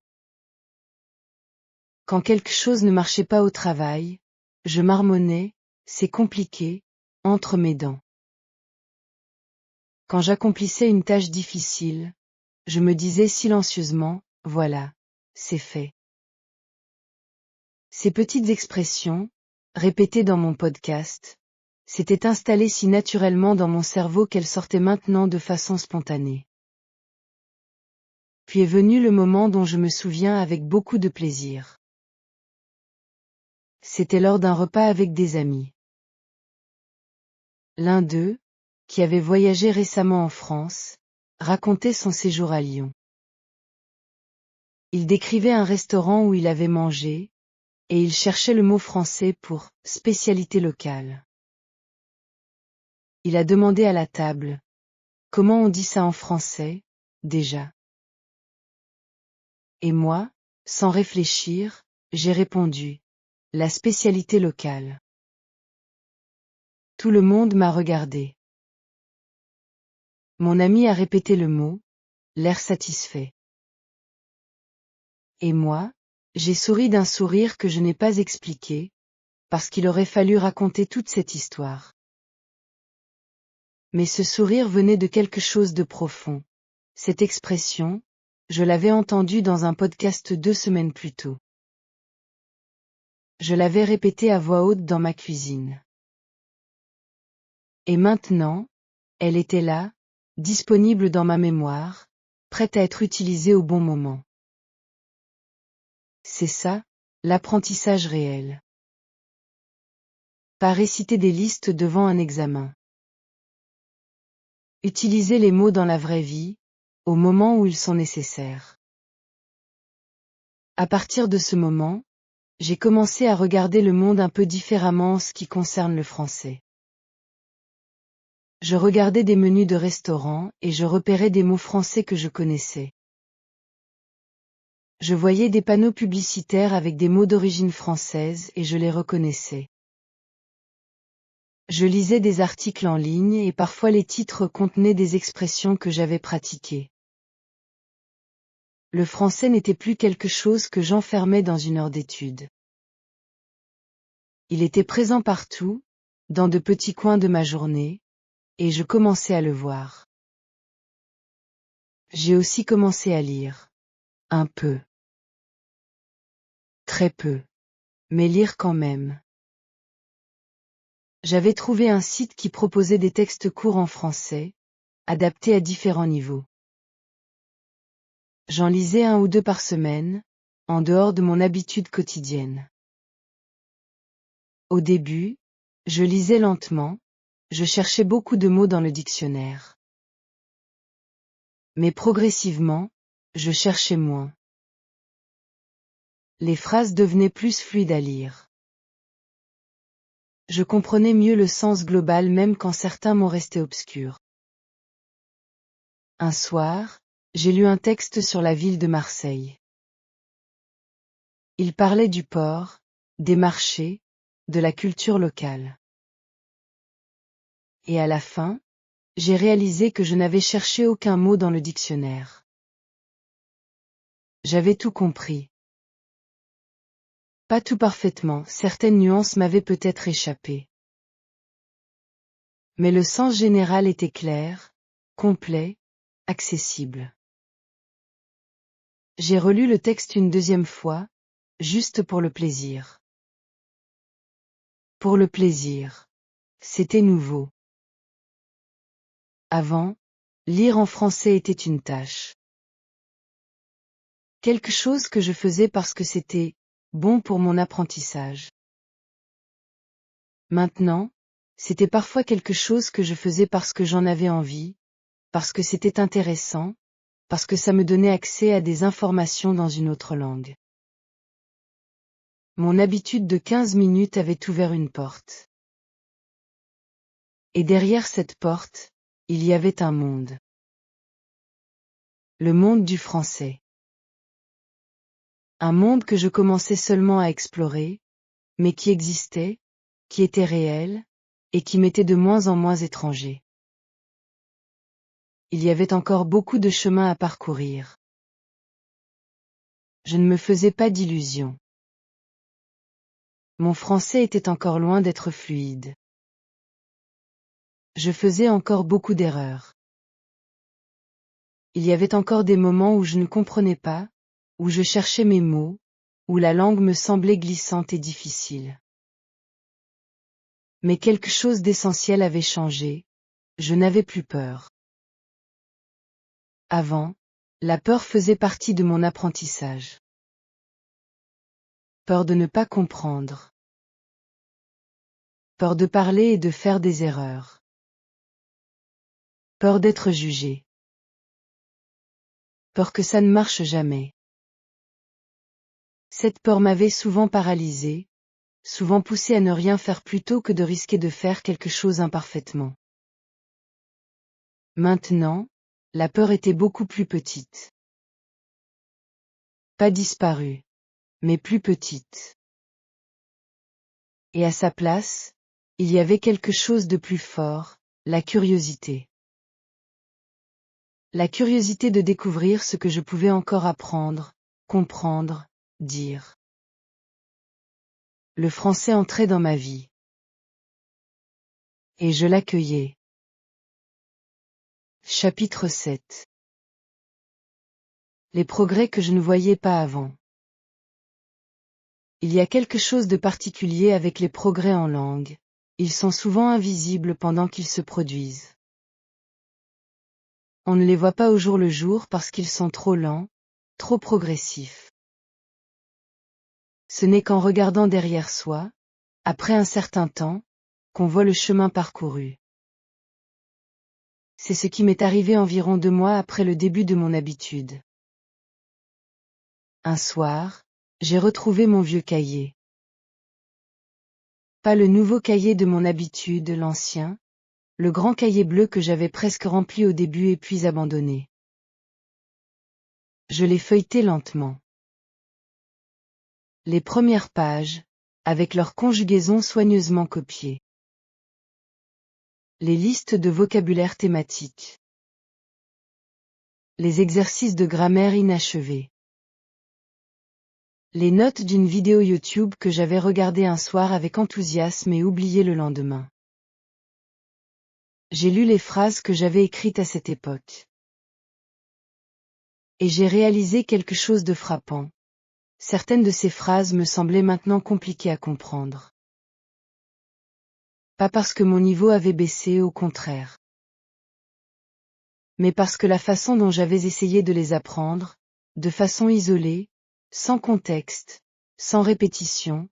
Quand quelque chose ne marchait pas au travail, je marmonnais, c'est compliqué, entre mes dents. Quand j'accomplissais une tâche difficile, je me disais silencieusement, voilà, c'est fait. Ces petites expressions, répétées dans mon podcast, s'étaient installées si naturellement dans mon cerveau qu'elles sortaient maintenant de façon spontanée. Puis est venu le moment dont je me souviens avec beaucoup de plaisir. C'était lors d'un repas avec des amis. L'un d'eux, qui avait voyagé récemment en France, racontait son séjour à Lyon. Il décrivait un restaurant où il avait mangé, et il cherchait le mot français pour « spécialité locale ». Il a demandé à la table, « Comment on dit ça en français, déjà ?» Et moi, sans réfléchir, j'ai répondu, « La spécialité locale ». Tout le monde m'a regardé. Mon ami a répété le mot, l'air satisfait. Et moi, j'ai souri d'un sourire que je n'ai pas expliqué, parce qu'il aurait fallu raconter toute cette histoire. Mais ce sourire venait de quelque chose de profond. Cette expression, je l'avais entendue dans un podcast 2 semaines plus tôt. Je l'avais répétée à voix haute dans ma cuisine. Et maintenant, elle était là, disponible dans ma mémoire, prête à être utilisée au bon moment. C'est ça, l'apprentissage réel. Pas réciter des listes devant un examen. Utiliser les mots dans la vraie vie, au moment où ils sont nécessaires. À partir de ce moment, j'ai commencé à regarder le monde un peu différemment en ce qui concerne le français. Je regardais des menus de restaurants et je repérais des mots français que je connaissais. Je voyais des panneaux publicitaires avec des mots d'origine française et je les reconnaissais. Je lisais des articles en ligne et parfois les titres contenaient des expressions que j'avais pratiquées. Le français n'était plus quelque chose que j'enfermais dans une heure d'étude. Il était présent partout, dans de petits coins de ma journée, et je commençais à le voir. J'ai aussi commencé à lire. Un peu. Très peu. Mais lire quand même. J'avais trouvé un site qui proposait des textes courts en français, adaptés à différents niveaux. J'en lisais 1 ou 2 par semaine, en dehors de mon habitude quotidienne. Au début, je lisais lentement, je cherchais beaucoup de mots dans le dictionnaire. Mais progressivement, je cherchais moins. Les phrases devenaient plus fluides à lire. Je comprenais mieux le sens global même quand certains m'ont resté obscurs. Un soir, j'ai lu un texte sur la ville de Marseille. Il parlait du port, des marchés, de la culture locale. Et à la fin, j'ai réalisé que je n'avais cherché aucun mot dans le dictionnaire. J'avais tout compris. Pas tout parfaitement, certaines nuances m'avaient peut-être échappé. Mais le sens général était clair, complet, accessible. J'ai relu le texte une deuxième fois, juste pour le plaisir. Pour le plaisir. C'était nouveau. Avant, Lire en français était une tâche. Quelque chose que je faisais parce que c'était bon pour mon apprentissage. Maintenant, c'était parfois quelque chose que je faisais parce que j'en avais envie, parce que c'était intéressant, parce que ça me donnait accès à des informations dans une autre langue. Mon habitude de 15 minutes avait ouvert une porte. Et derrière cette porte, il y avait un monde. Le monde du français. Un monde que je commençais seulement à explorer, mais qui existait, qui était réel, et qui m'était de moins en moins étranger. Il y avait encore beaucoup de chemin à parcourir. Je ne me faisais pas d'illusions. Mon français était encore loin d'être fluide. Je faisais encore beaucoup d'erreurs. Il y avait encore des moments où je ne comprenais pas, où je cherchais mes mots, où la langue me semblait glissante et difficile. Mais quelque chose d'essentiel avait changé, je n'avais plus peur. Avant, la peur faisait partie de mon apprentissage. Peur de ne pas comprendre. Peur de parler et de faire des erreurs. Peur d'être jugé. Peur que ça ne marche jamais. Cette peur m'avait souvent paralysé, souvent poussé à ne rien faire plutôt que de risquer de faire quelque chose imparfaitement. Maintenant, la peur était beaucoup plus petite. Pas disparue, mais plus petite. Et à sa place, il y avait quelque chose de plus fort, la curiosité. La curiosité de découvrir ce que je pouvais encore apprendre, comprendre, dire. Le français entrait dans ma vie. Et je l'accueillais. Chapitre 7. Les progrès que je ne voyais pas avant. Il y a quelque chose de particulier avec les progrès en langue. Ils sont souvent invisibles pendant qu'ils se produisent. On ne les voit pas au jour le jour parce qu'ils sont trop lents, trop progressifs. Ce n'est qu'en regardant derrière soi, après un certain temps, qu'on voit le chemin parcouru. C'est ce qui m'est arrivé environ 2 mois après le début de mon habitude. Un soir, j'ai retrouvé mon vieux cahier. Pas le nouveau cahier de mon habitude, l'ancien, le grand cahier bleu que j'avais presque rempli au début et puis abandonné. Je l'ai feuilleté lentement. Les premières pages, avec leur conjugaison soigneusement copiée. Les listes de vocabulaire thématique. Les exercices de grammaire inachevés. Les notes d'une vidéo YouTube que j'avais regardée un soir avec enthousiasme et oublié le lendemain. J'ai lu les phrases que j'avais écrites à cette époque. Et j'ai réalisé quelque chose de frappant. Certaines de ces phrases me semblaient maintenant compliquées à comprendre. Pas parce que mon niveau avait baissé, au contraire. Mais parce que la façon dont j'avais essayé de les apprendre, de façon isolée, sans contexte, sans répétition,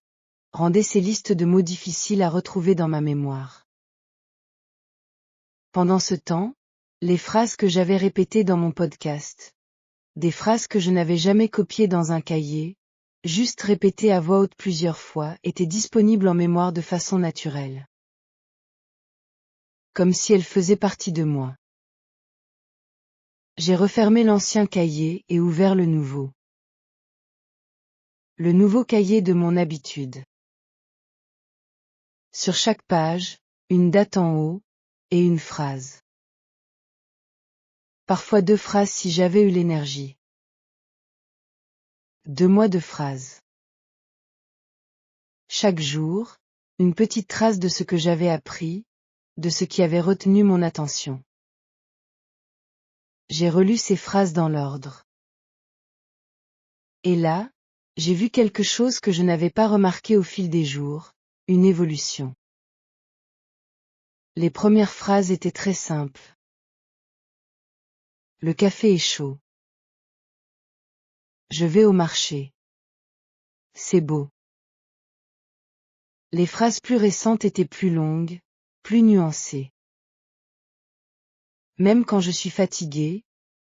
rendait ces listes de mots difficiles à retrouver dans ma mémoire. Pendant ce temps, les phrases que j'avais répétées dans mon podcast, des phrases que je n'avais jamais copiées dans un cahier, juste répétées à voix haute plusieurs fois, étaient disponibles en mémoire de façon naturelle. Comme si elles faisaient partie de moi. J'ai refermé l'ancien cahier et ouvert le nouveau. Le nouveau cahier de mon habitude. Sur chaque page, une date en haut, et une phrase. Parfois 2 phrases si j'avais eu l'énergie. 2 mois de phrases. Chaque jour, une petite trace de ce que j'avais appris, de ce qui avait retenu mon attention. J'ai relu ces phrases dans l'ordre. Et là, j'ai vu quelque chose que je n'avais pas remarqué au fil des jours, une évolution. Les premières phrases étaient très simples. Le café est chaud. Je vais au marché. C'est beau. Les phrases plus récentes étaient plus longues, plus nuancées. Même quand je suis fatiguée,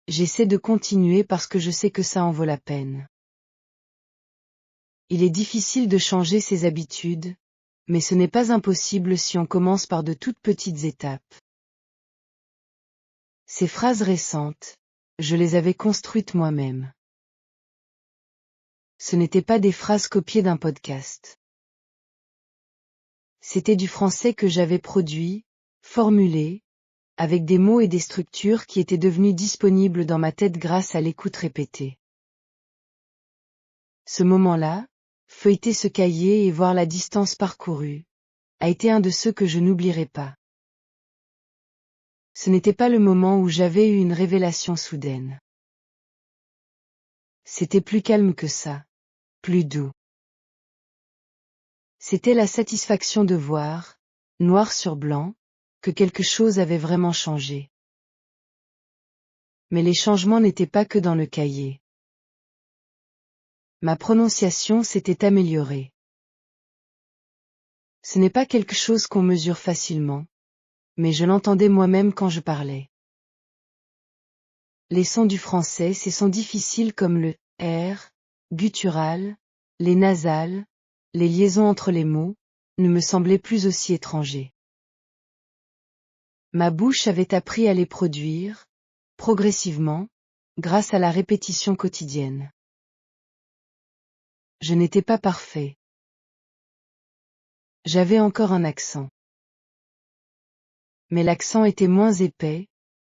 j'essaie de continuer parce que je sais que ça en vaut la peine. Il est difficile de changer ses habitudes, mais ce n'est pas impossible si on commence par de toutes petites étapes. Ces phrases récentes, je les avais construites moi-même. Ce n'étaient pas des phrases copiées d'un podcast. C'était du français que j'avais produit, formulé, avec des mots et des structures qui étaient devenus disponibles dans ma tête grâce à l'écoute répétée. Ce moment-là, feuilleter ce cahier et voir la distance parcourue, a été un de ceux que je n'oublierai pas. Ce n'était pas le moment où j'avais eu une révélation soudaine. C'était plus calme que ça, plus doux. C'était la satisfaction de voir, noir sur blanc, que quelque chose avait vraiment changé. Mais les changements n'étaient pas que dans le cahier. Ma prononciation s'était améliorée. Ce n'est pas quelque chose qu'on mesure facilement, mais je l'entendais moi-même quand je parlais. Les sons du français, ces sons difficiles comme le R, guttural, les nasales, les liaisons entre les mots, ne me semblaient plus aussi étrangers. Ma bouche avait appris à les produire, progressivement, grâce à la répétition quotidienne. Je n'étais pas parfait. J'avais encore un accent. Mais l'accent était moins épais,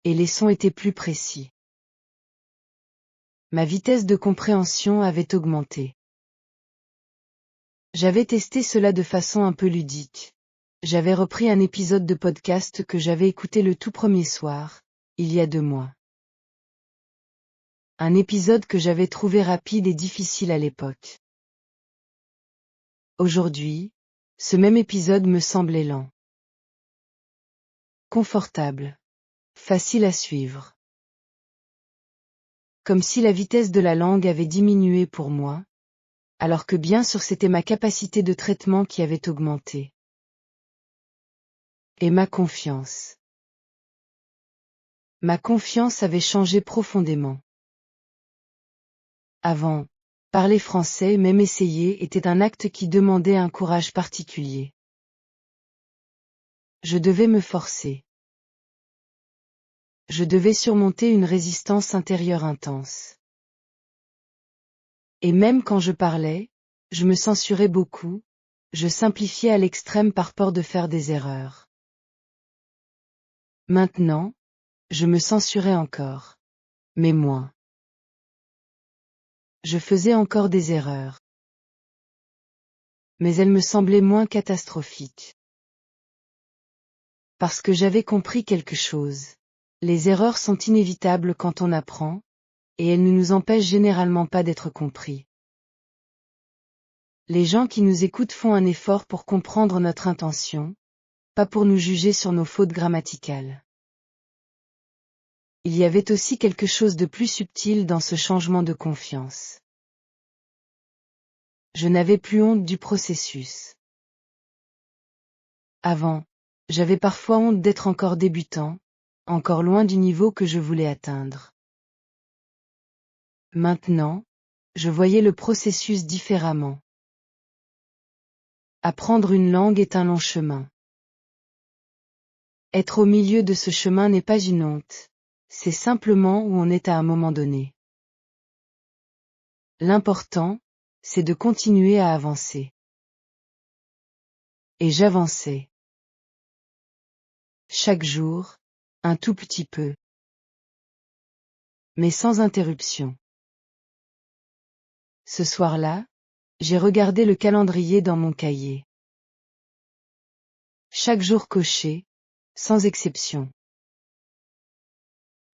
et les sons étaient plus précis. Ma vitesse de compréhension avait augmenté. J'avais testé cela de façon un peu ludique. J'avais repris un épisode de podcast que j'avais écouté le tout premier soir, il y a 2 mois. Un épisode que j'avais trouvé rapide et difficile à l'époque. Aujourd'hui, ce même épisode me semblait lent. Confortable. Facile à suivre. Comme si la vitesse de la langue avait diminué pour moi, alors que bien sûr c'était ma capacité de traitement qui avait augmenté. Et ma confiance. Ma confiance avait changé profondément. Avant, parler français, même essayer, était un acte qui demandait un courage particulier. Je devais me forcer. Je devais surmonter une résistance intérieure intense. Et même quand je parlais, je me censurais beaucoup, je simplifiais à l'extrême par peur de faire des erreurs. Maintenant, je me censurais encore. Mais moins. Je faisais encore des erreurs. Mais elles me semblaient moins catastrophiques. Parce que j'avais compris quelque chose. Les erreurs sont inévitables quand on apprend, et elles ne nous empêchent généralement pas d'être compris. Les gens qui nous écoutent font un effort pour comprendre notre intention, pas pour nous juger sur nos fautes grammaticales. Il y avait aussi quelque chose de plus subtil dans ce changement de confiance. Je n'avais plus honte du processus. Avant, j'avais parfois honte d'être encore débutant, encore loin du niveau que je voulais atteindre. Maintenant, je voyais le processus différemment. Apprendre une langue est un long chemin. Être au milieu de ce chemin n'est pas une honte, c'est simplement où on est à un moment donné. L'important, c'est de continuer à avancer. Et j'avançais. Chaque jour, un tout petit peu. Mais sans interruption. Ce soir-là, j'ai regardé le calendrier dans mon cahier. Chaque jour coché, sans exception.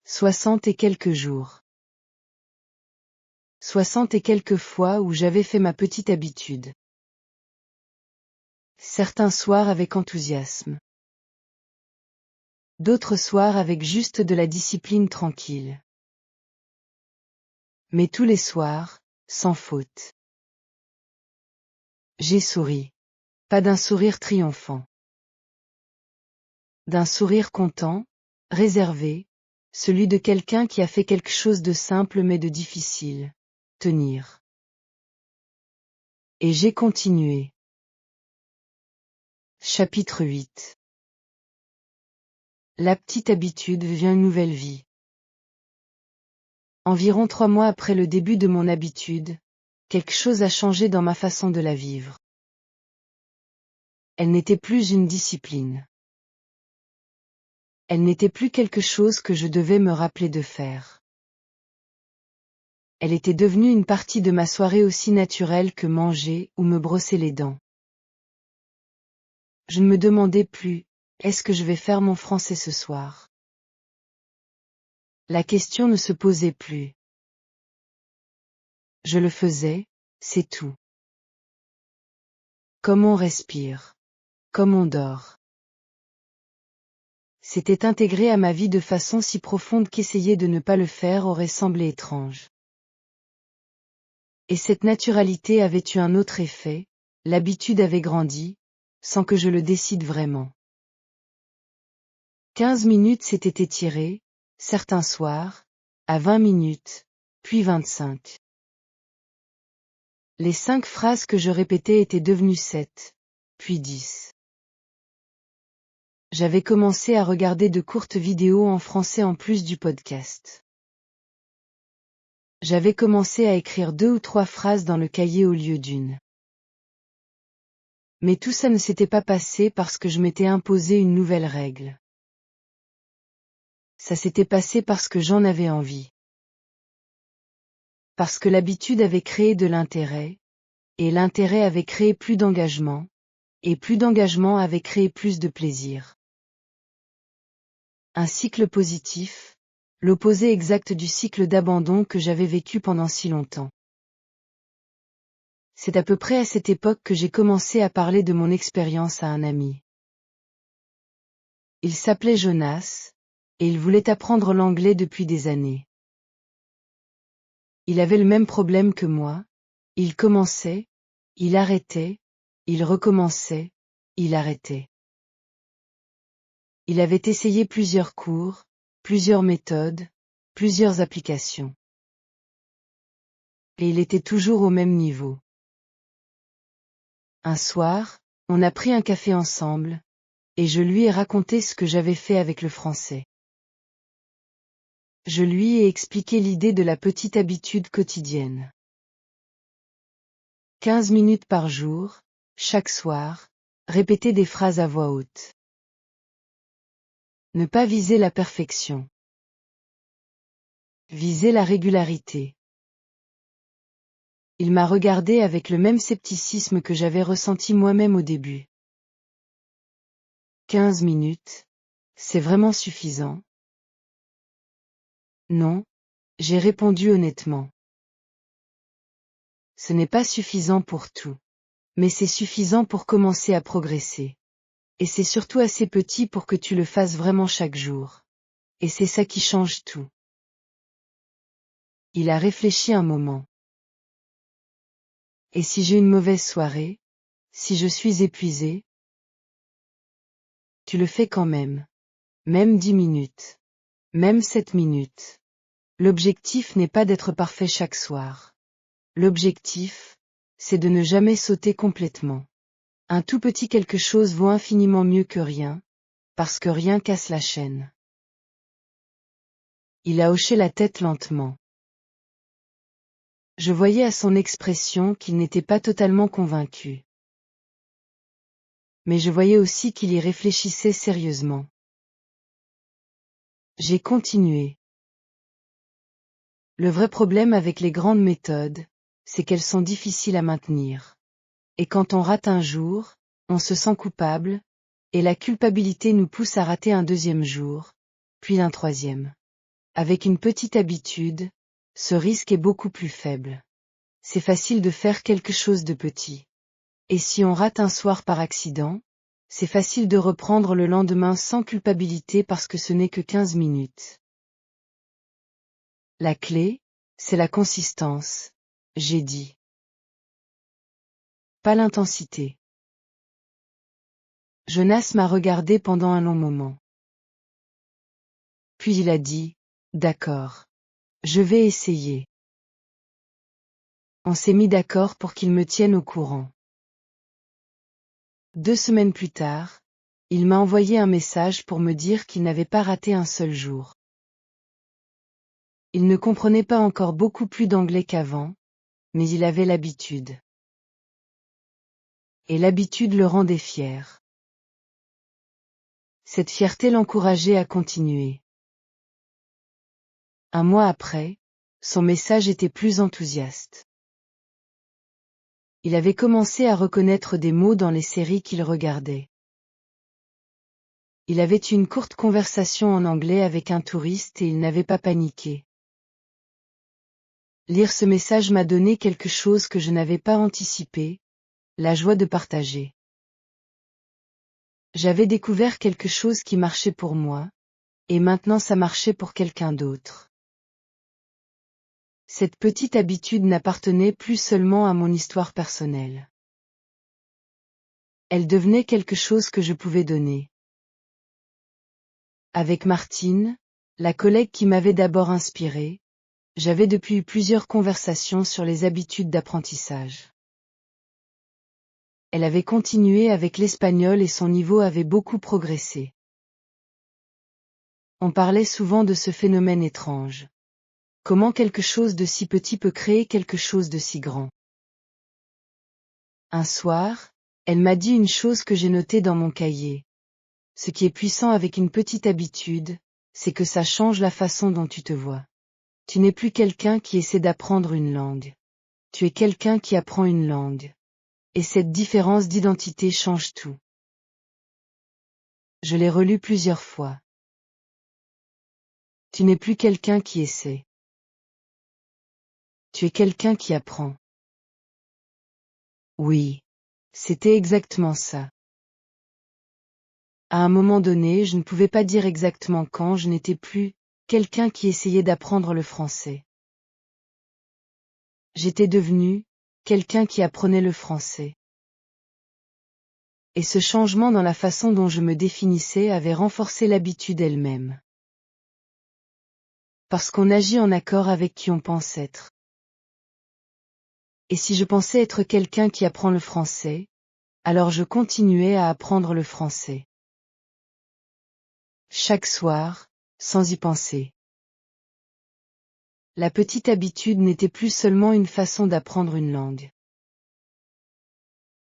60 et quelques jours. 60 et quelques fois où j'avais fait ma petite habitude. Certains soirs avec enthousiasme. D'autres soirs avec juste de la discipline tranquille. Mais tous les soirs, sans faute. J'ai souri. Pas d'un sourire triomphant. D'un sourire content, réservé, celui de quelqu'un qui a fait quelque chose de simple mais de difficile. Tenir. Et j'ai continué. Chapitre 8. La petite habitude devient une nouvelle vie. Environ 3 mois après le début de mon habitude, quelque chose a changé dans ma façon de la vivre. Elle n'était plus une discipline. Elle n'était plus quelque chose que je devais me rappeler de faire. Elle était devenue une partie de ma soirée aussi naturelle que manger ou me brosser les dents. Je ne me demandais plus, est-ce que je vais faire mon français ce soir? La question ne se posait plus. Je le faisais, c'est tout. Comme on respire. Comme on dort. C'était intégré à ma vie de façon si profonde qu'essayer de ne pas le faire aurait semblé étrange. Et cette naturalité avait eu un autre effet, l'habitude avait grandi, sans que je le décide vraiment. 15 minutes s'étaient étirées, certains soirs, à 20 minutes, puis 25. Les 5 phrases que je répétais étaient devenues 7, puis 10. J'avais commencé à regarder de courtes vidéos en français en plus du podcast. J'avais commencé à écrire 2 ou 3 phrases dans le cahier au lieu d'une. Mais tout ça ne s'était pas passé parce que je m'étais imposé une nouvelle règle. Ça s'était passé parce que j'en avais envie. Parce que l'habitude avait créé de l'intérêt, et l'intérêt avait créé plus d'engagement, et plus d'engagement avait créé plus de plaisir. Un cycle positif, l'opposé exact du cycle d'abandon que j'avais vécu pendant si longtemps. C'est à peu près à cette époque que j'ai commencé à parler de mon expérience à un ami. Il s'appelait Jonas, et il voulait apprendre l'anglais depuis des années. Il avait le même problème que moi, il commençait, il arrêtait, il recommençait, il arrêtait. Il avait essayé plusieurs cours, plusieurs méthodes, plusieurs applications. Et il était toujours au même niveau. Un soir, on a pris un café ensemble, et je lui ai raconté ce que j'avais fait avec le français. Je lui ai expliqué l'idée de la petite habitude quotidienne. 15 minutes par jour, chaque soir, répéter des phrases à voix haute. Ne pas viser la perfection. Viser la régularité. Il m'a regardé avec le même scepticisme que j'avais ressenti moi-même au début. 15 minutes, c'est vraiment suffisant? Non, j'ai répondu honnêtement. Ce n'est pas suffisant pour tout. Mais c'est suffisant pour commencer à progresser. Et c'est surtout assez petit pour que tu le fasses vraiment chaque jour. Et c'est ça qui change tout. Il a réfléchi un moment. Et si j'ai une mauvaise soirée? Si je suis épuisé? Tu le fais quand même. Même 10 minutes. Même 7 minutes. L'objectif n'est pas d'être parfait chaque soir. L'objectif, c'est de ne jamais sauter complètement. Un tout petit quelque chose vaut infiniment mieux que rien, parce que rien casse la chaîne. Il a hoché la tête lentement. Je voyais à son expression qu'il n'était pas totalement convaincu. Mais je voyais aussi qu'il y réfléchissait sérieusement. J'ai continué. Le vrai problème avec les grandes méthodes, c'est qu'elles sont difficiles à maintenir. Et quand on rate un jour, on se sent coupable, et la culpabilité nous pousse à rater un deuxième jour, puis un troisième. Avec une petite habitude, ce risque est beaucoup plus faible. C'est facile de faire quelque chose de petit. Et si on rate un soir par accident, c'est facile de reprendre le lendemain sans culpabilité parce que ce n'est que 15 minutes. La clé, C'est la consistance, j'ai dit. Pas l'intensité. Jonas m'a regardé pendant un long moment. Puis il a dit, d'accord. Je vais essayer. On s'est mis d'accord pour qu'il me tienne au courant. 2 semaines plus tard, il m'a envoyé un message pour me dire qu'il n'avait pas raté un seul jour. Il ne comprenait pas encore beaucoup plus d'anglais qu'avant, mais il avait l'habitude. Et l'habitude le rendait fier. Cette fierté l'encourageait à continuer. Un mois après, son message était plus enthousiaste. Il avait commencé à reconnaître des mots dans les séries qu'il regardait. Il avait eu une courte conversation en anglais avec un touriste et il n'avait pas paniqué. Lire ce message m'a donné quelque chose que je n'avais pas anticipé, la joie de partager. J'avais découvert quelque chose qui marchait pour moi, et maintenant ça marchait pour quelqu'un d'autre. Cette petite habitude n'appartenait plus seulement à mon histoire personnelle. Elle devenait quelque chose que je pouvais donner. Avec Martine, la collègue qui m'avait d'abord inspirée, j'avais depuis eu plusieurs conversations sur les habitudes d'apprentissage. Elle avait continué avec l'espagnol et son niveau avait beaucoup progressé. On parlait souvent de ce phénomène étrange. Comment quelque chose de si petit peut créer quelque chose de si grand. Un soir, elle m'a dit une chose que j'ai notée dans mon cahier. Ce qui est puissant avec une petite habitude, c'est que ça change la façon dont tu te vois. Tu n'es plus quelqu'un qui essaie d'apprendre une langue. Tu es quelqu'un qui apprend une langue. Et cette différence d'identité change tout. Je l'ai relu plusieurs fois. Tu n'es plus quelqu'un qui essaie. Tu es quelqu'un qui apprend. Oui. C'était exactement ça. À un moment donné, je ne pouvais pas dire exactement quand je n'étais plus quelqu'un qui essayait d'apprendre le français. J'étais devenu quelqu'un qui apprenait le français. Et ce changement dans la façon dont je me définissais avait renforcé l'habitude elle-même. Parce qu'on agit en accord avec qui on pense être. Et si je pensais être quelqu'un qui apprend le français, alors je continuais à apprendre le français. Chaque soir, sans y penser. La petite habitude n'était plus seulement une façon d'apprendre une langue.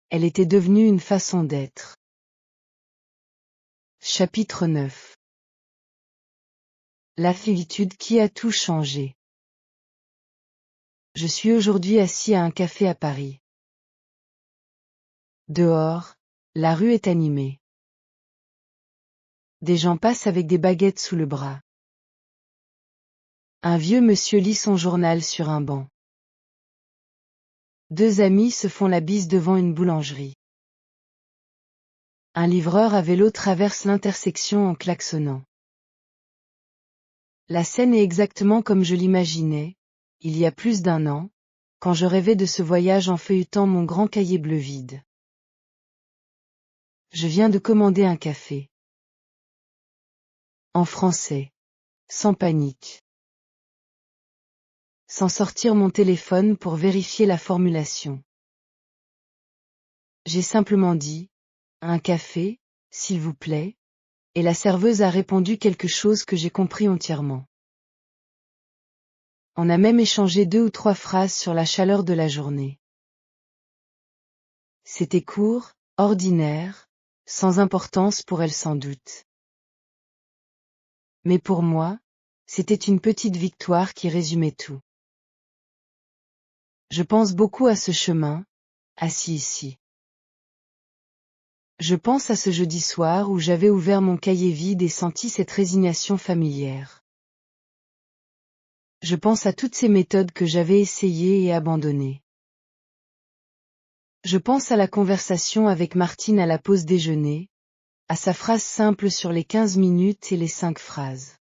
Elle était devenue une façon d'être. Chapitre 9. L'habitude qui a tout changé. Je suis aujourd'hui assis à un café à Paris. Dehors, la rue est animée. Des gens passent avec des baguettes sous le bras. Un vieux monsieur lit son journal sur un banc. 2 amis se font la bise devant une boulangerie. Un livreur à vélo traverse l'intersection en klaxonnant. La scène est exactement comme je l'imaginais, il y a plus d'1 an, quand je rêvais de ce voyage en feuilletant mon grand cahier bleu vide. Je viens de commander un café. En français. Sans panique. Sans sortir mon téléphone pour vérifier la formulation. J'ai simplement dit, un café, s'il vous plaît, et la serveuse a répondu quelque chose que j'ai compris entièrement. On a même échangé 2 ou 3 phrases sur la chaleur de la journée. C'était court, ordinaire, sans importance pour elle sans doute. Mais pour moi, c'était une petite victoire qui résumait tout. Je pense beaucoup à ce chemin, assis ici. Je pense à ce jeudi soir où j'avais ouvert mon cahier vide et senti cette résignation familière. Je pense à toutes ces méthodes que j'avais essayées et abandonnées. Je pense à la conversation avec Martine à la pause déjeuner, à sa phrase simple sur les 15 minutes et les 5 phrases.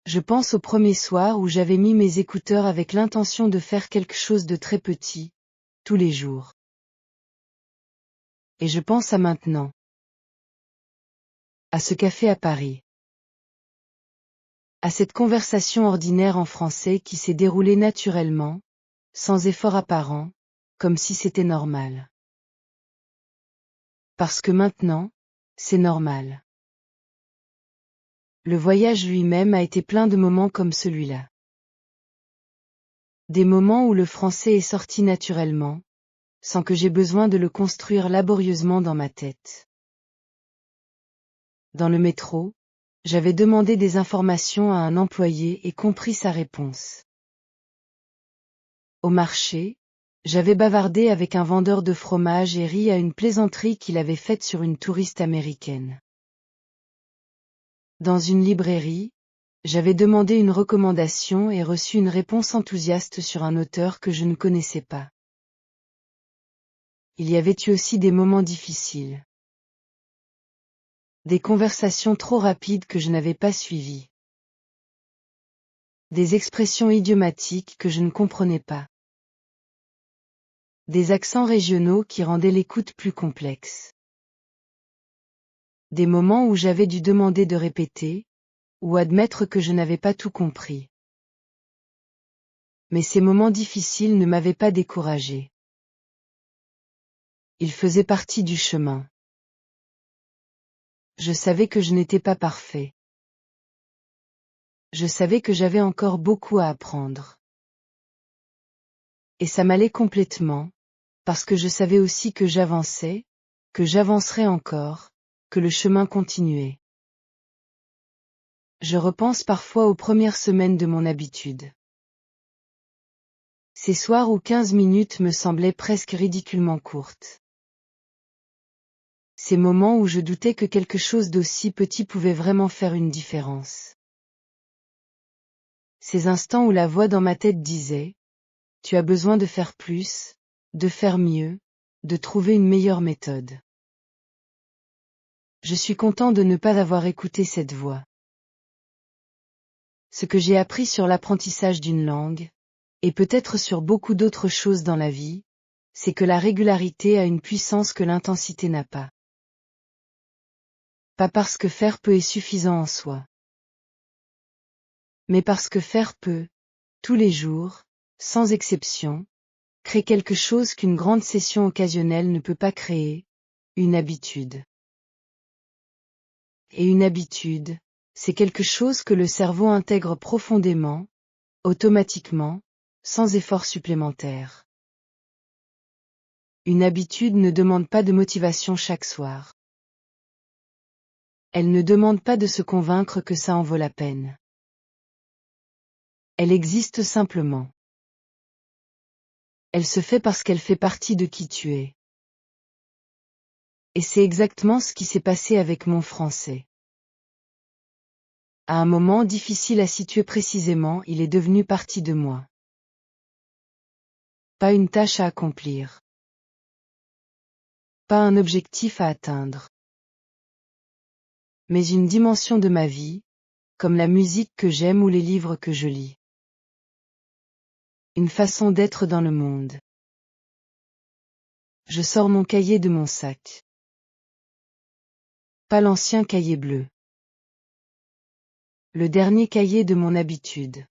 Je pense au premier soir où j'avais mis mes écouteurs avec l'intention de faire quelque chose de très petit, tous les jours. Et je pense à maintenant. À ce café à Paris. À cette conversation ordinaire en français qui s'est déroulée naturellement, sans effort apparent, comme si c'était normal. Parce que maintenant, c'est normal. Le voyage lui-même a été plein de moments comme celui-là. Des moments où le français est sorti naturellement, sans que j'aie besoin de le construire laborieusement dans ma tête. Dans le métro, j'avais demandé des informations à un employé et compris sa réponse. Au marché, j'avais bavardé avec un vendeur de fromage et ri à une plaisanterie qu'il avait faite sur une touriste américaine. Dans une librairie, j'avais demandé une recommandation et reçu une réponse enthousiaste sur un auteur que je ne connaissais pas. Il y avait eu aussi des moments difficiles. Des conversations trop rapides que je n'avais pas suivies. Des expressions idiomatiques que je ne comprenais pas. Des accents régionaux qui rendaient l'écoute plus complexe. Des moments où j'avais dû demander de répéter, ou admettre que je n'avais pas tout compris. Mais ces moments difficiles ne m'avaient pas découragé. Ils faisaient partie du chemin. Je savais que je n'étais pas parfait. Je savais que j'avais encore beaucoup à apprendre. Et ça m'allait complètement, parce que je savais aussi que j'avançais, que j'avancerais encore, que le chemin continuait. Je repense parfois aux premières semaines de mon habitude. Ces soirs où 15 minutes me semblaient presque ridiculement courtes. Ces moments où je doutais que quelque chose d'aussi petit pouvait vraiment faire une différence. Ces instants où la voix dans ma tête disait, tu as besoin de faire plus, de faire mieux, de trouver une meilleure méthode. Je suis content de ne pas avoir écouté cette voix. Ce que j'ai appris sur l'apprentissage d'une langue, et peut-être sur beaucoup d'autres choses dans la vie, c'est que la régularité a une puissance que l'intensité n'a pas. Pas parce que faire peu est suffisant en soi. Mais parce que faire peu, tous les jours, sans exception, crée quelque chose qu'une grande session occasionnelle ne peut pas créer, une habitude. Et une habitude, c'est quelque chose que le cerveau intègre profondément, automatiquement, sans effort supplémentaire. Une habitude ne demande pas de motivation chaque soir. Elle ne demande pas de se convaincre que ça en vaut la peine. Elle existe simplement. Elle se fait parce qu'elle fait partie de qui tu es. Et c'est exactement ce qui s'est passé avec mon français. À un moment difficile à situer précisément, il est devenu partie de moi. Pas une tâche à accomplir. Pas un objectif à atteindre. Mais une dimension de ma vie, comme la musique que j'aime ou les livres que je lis. Une façon d'être dans le monde. Je sors mon cahier de mon sac. Pas l'ancien cahier bleu. Le dernier cahier de mon habitude.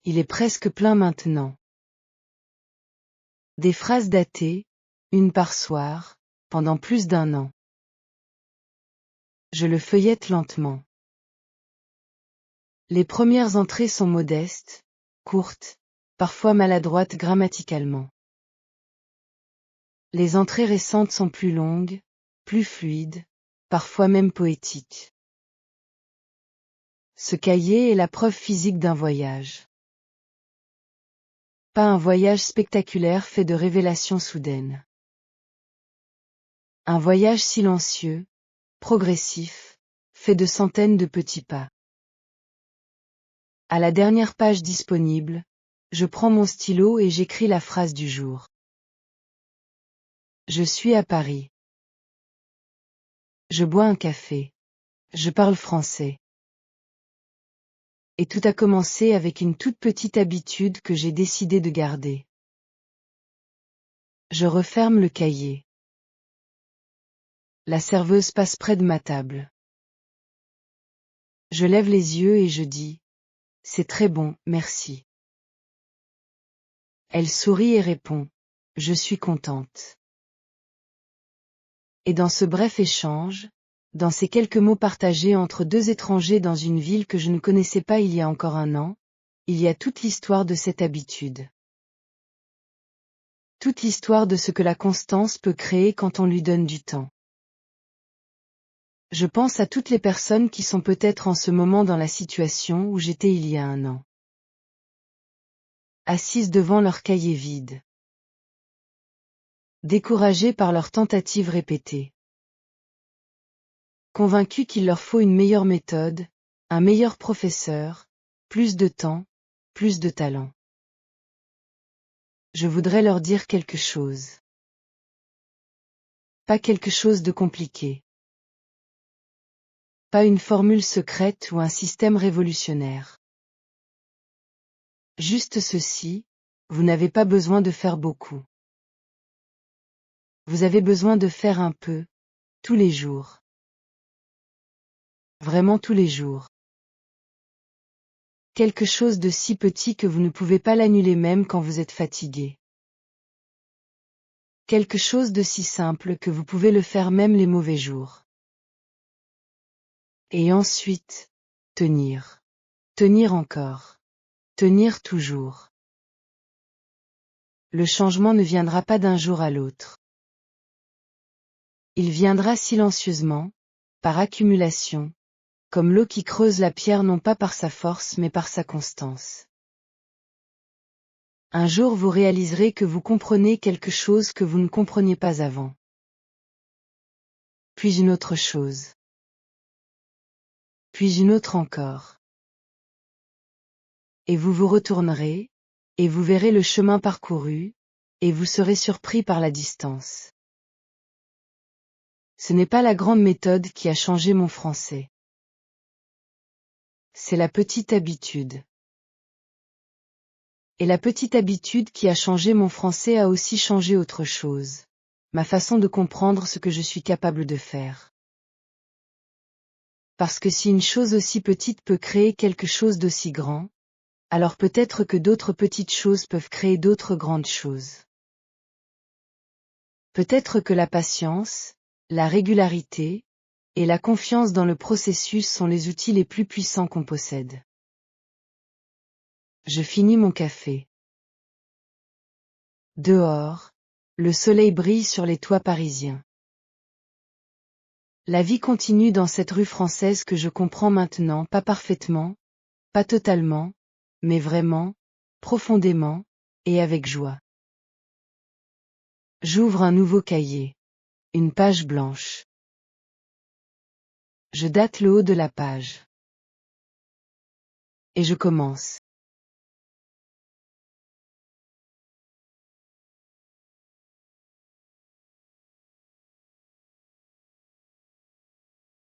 Il est presque plein maintenant. Des phrases datées, une par soir, pendant plus d'1 an. Je le feuillette lentement. Les premières entrées sont modestes, courtes, parfois maladroites grammaticalement. Les entrées récentes sont plus longues, plus fluides, parfois même poétiques. Ce cahier est la preuve physique d'un voyage. Pas un voyage spectaculaire fait de révélations soudaines. Un voyage silencieux, progressif, fait de centaines de petits pas. À la dernière page disponible, je prends mon stylo et j'écris la phrase du jour. Je suis à Paris. Je bois un café. Je parle français. Et tout a commencé avec une toute petite habitude que j'ai décidé de garder. Je referme le cahier. La serveuse passe près de ma table. Je lève les yeux et je dis « C'est très bon, merci ». Elle sourit et répond « Je suis contente ». Et dans ce bref échange, dans ces quelques mots partagés entre deux étrangers dans une ville que je ne connaissais pas il y a encore un an, il y a toute l'histoire de cette habitude. Toute l'histoire de ce que la constance peut créer quand on lui donne du temps. Je pense à toutes les personnes qui sont peut-être en ce moment dans la situation où j'étais il y a un an. Assises devant leur cahier vide. Découragées par leurs tentatives répétées. Convaincus qu'il leur faut une meilleure méthode, un meilleur professeur, plus de temps, plus de talent. Je voudrais leur dire quelque chose. Pas quelque chose de compliqué. Pas une formule secrète ou un système révolutionnaire. Juste ceci, vous n'avez pas besoin de faire beaucoup. Vous avez besoin de faire un peu, tous les jours. Vraiment tous les jours. Quelque chose de si petit que vous ne pouvez pas l'annuler même quand vous êtes fatigué. Quelque chose de si simple que vous pouvez le faire même les mauvais jours. Et ensuite, tenir. Tenir encore. Tenir toujours. Le changement ne viendra pas d'un jour à l'autre. Il viendra silencieusement, par accumulation, comme l'eau qui creuse la pierre non pas par sa force mais par sa constance. Un jour vous réaliserez que vous comprenez quelque chose que vous ne compreniez pas avant. Puis une autre chose. Puis une autre encore. Et vous vous retournerez, et vous verrez le chemin parcouru, et vous serez surpris par la distance. Ce n'est pas la grande méthode qui a changé mon français. C'est la petite habitude. Et la petite habitude qui a changé mon français a aussi changé autre chose. Ma façon de comprendre ce que je suis capable de faire. Parce que si une chose aussi petite peut créer quelque chose d'aussi grand, alors peut-être que d'autres petites choses peuvent créer d'autres grandes choses. Peut-être que la patience, la régularité, et la confiance dans le processus sont les outils les plus puissants qu'on possède. Je finis mon café. Dehors, le soleil brille sur les toits parisiens. La vie continue dans cette rue française que je comprends maintenant, pas parfaitement, pas totalement, mais vraiment, profondément, et avec joie. J'ouvre un nouveau cahier. Une page blanche. Je date le haut de la page. Et je commence.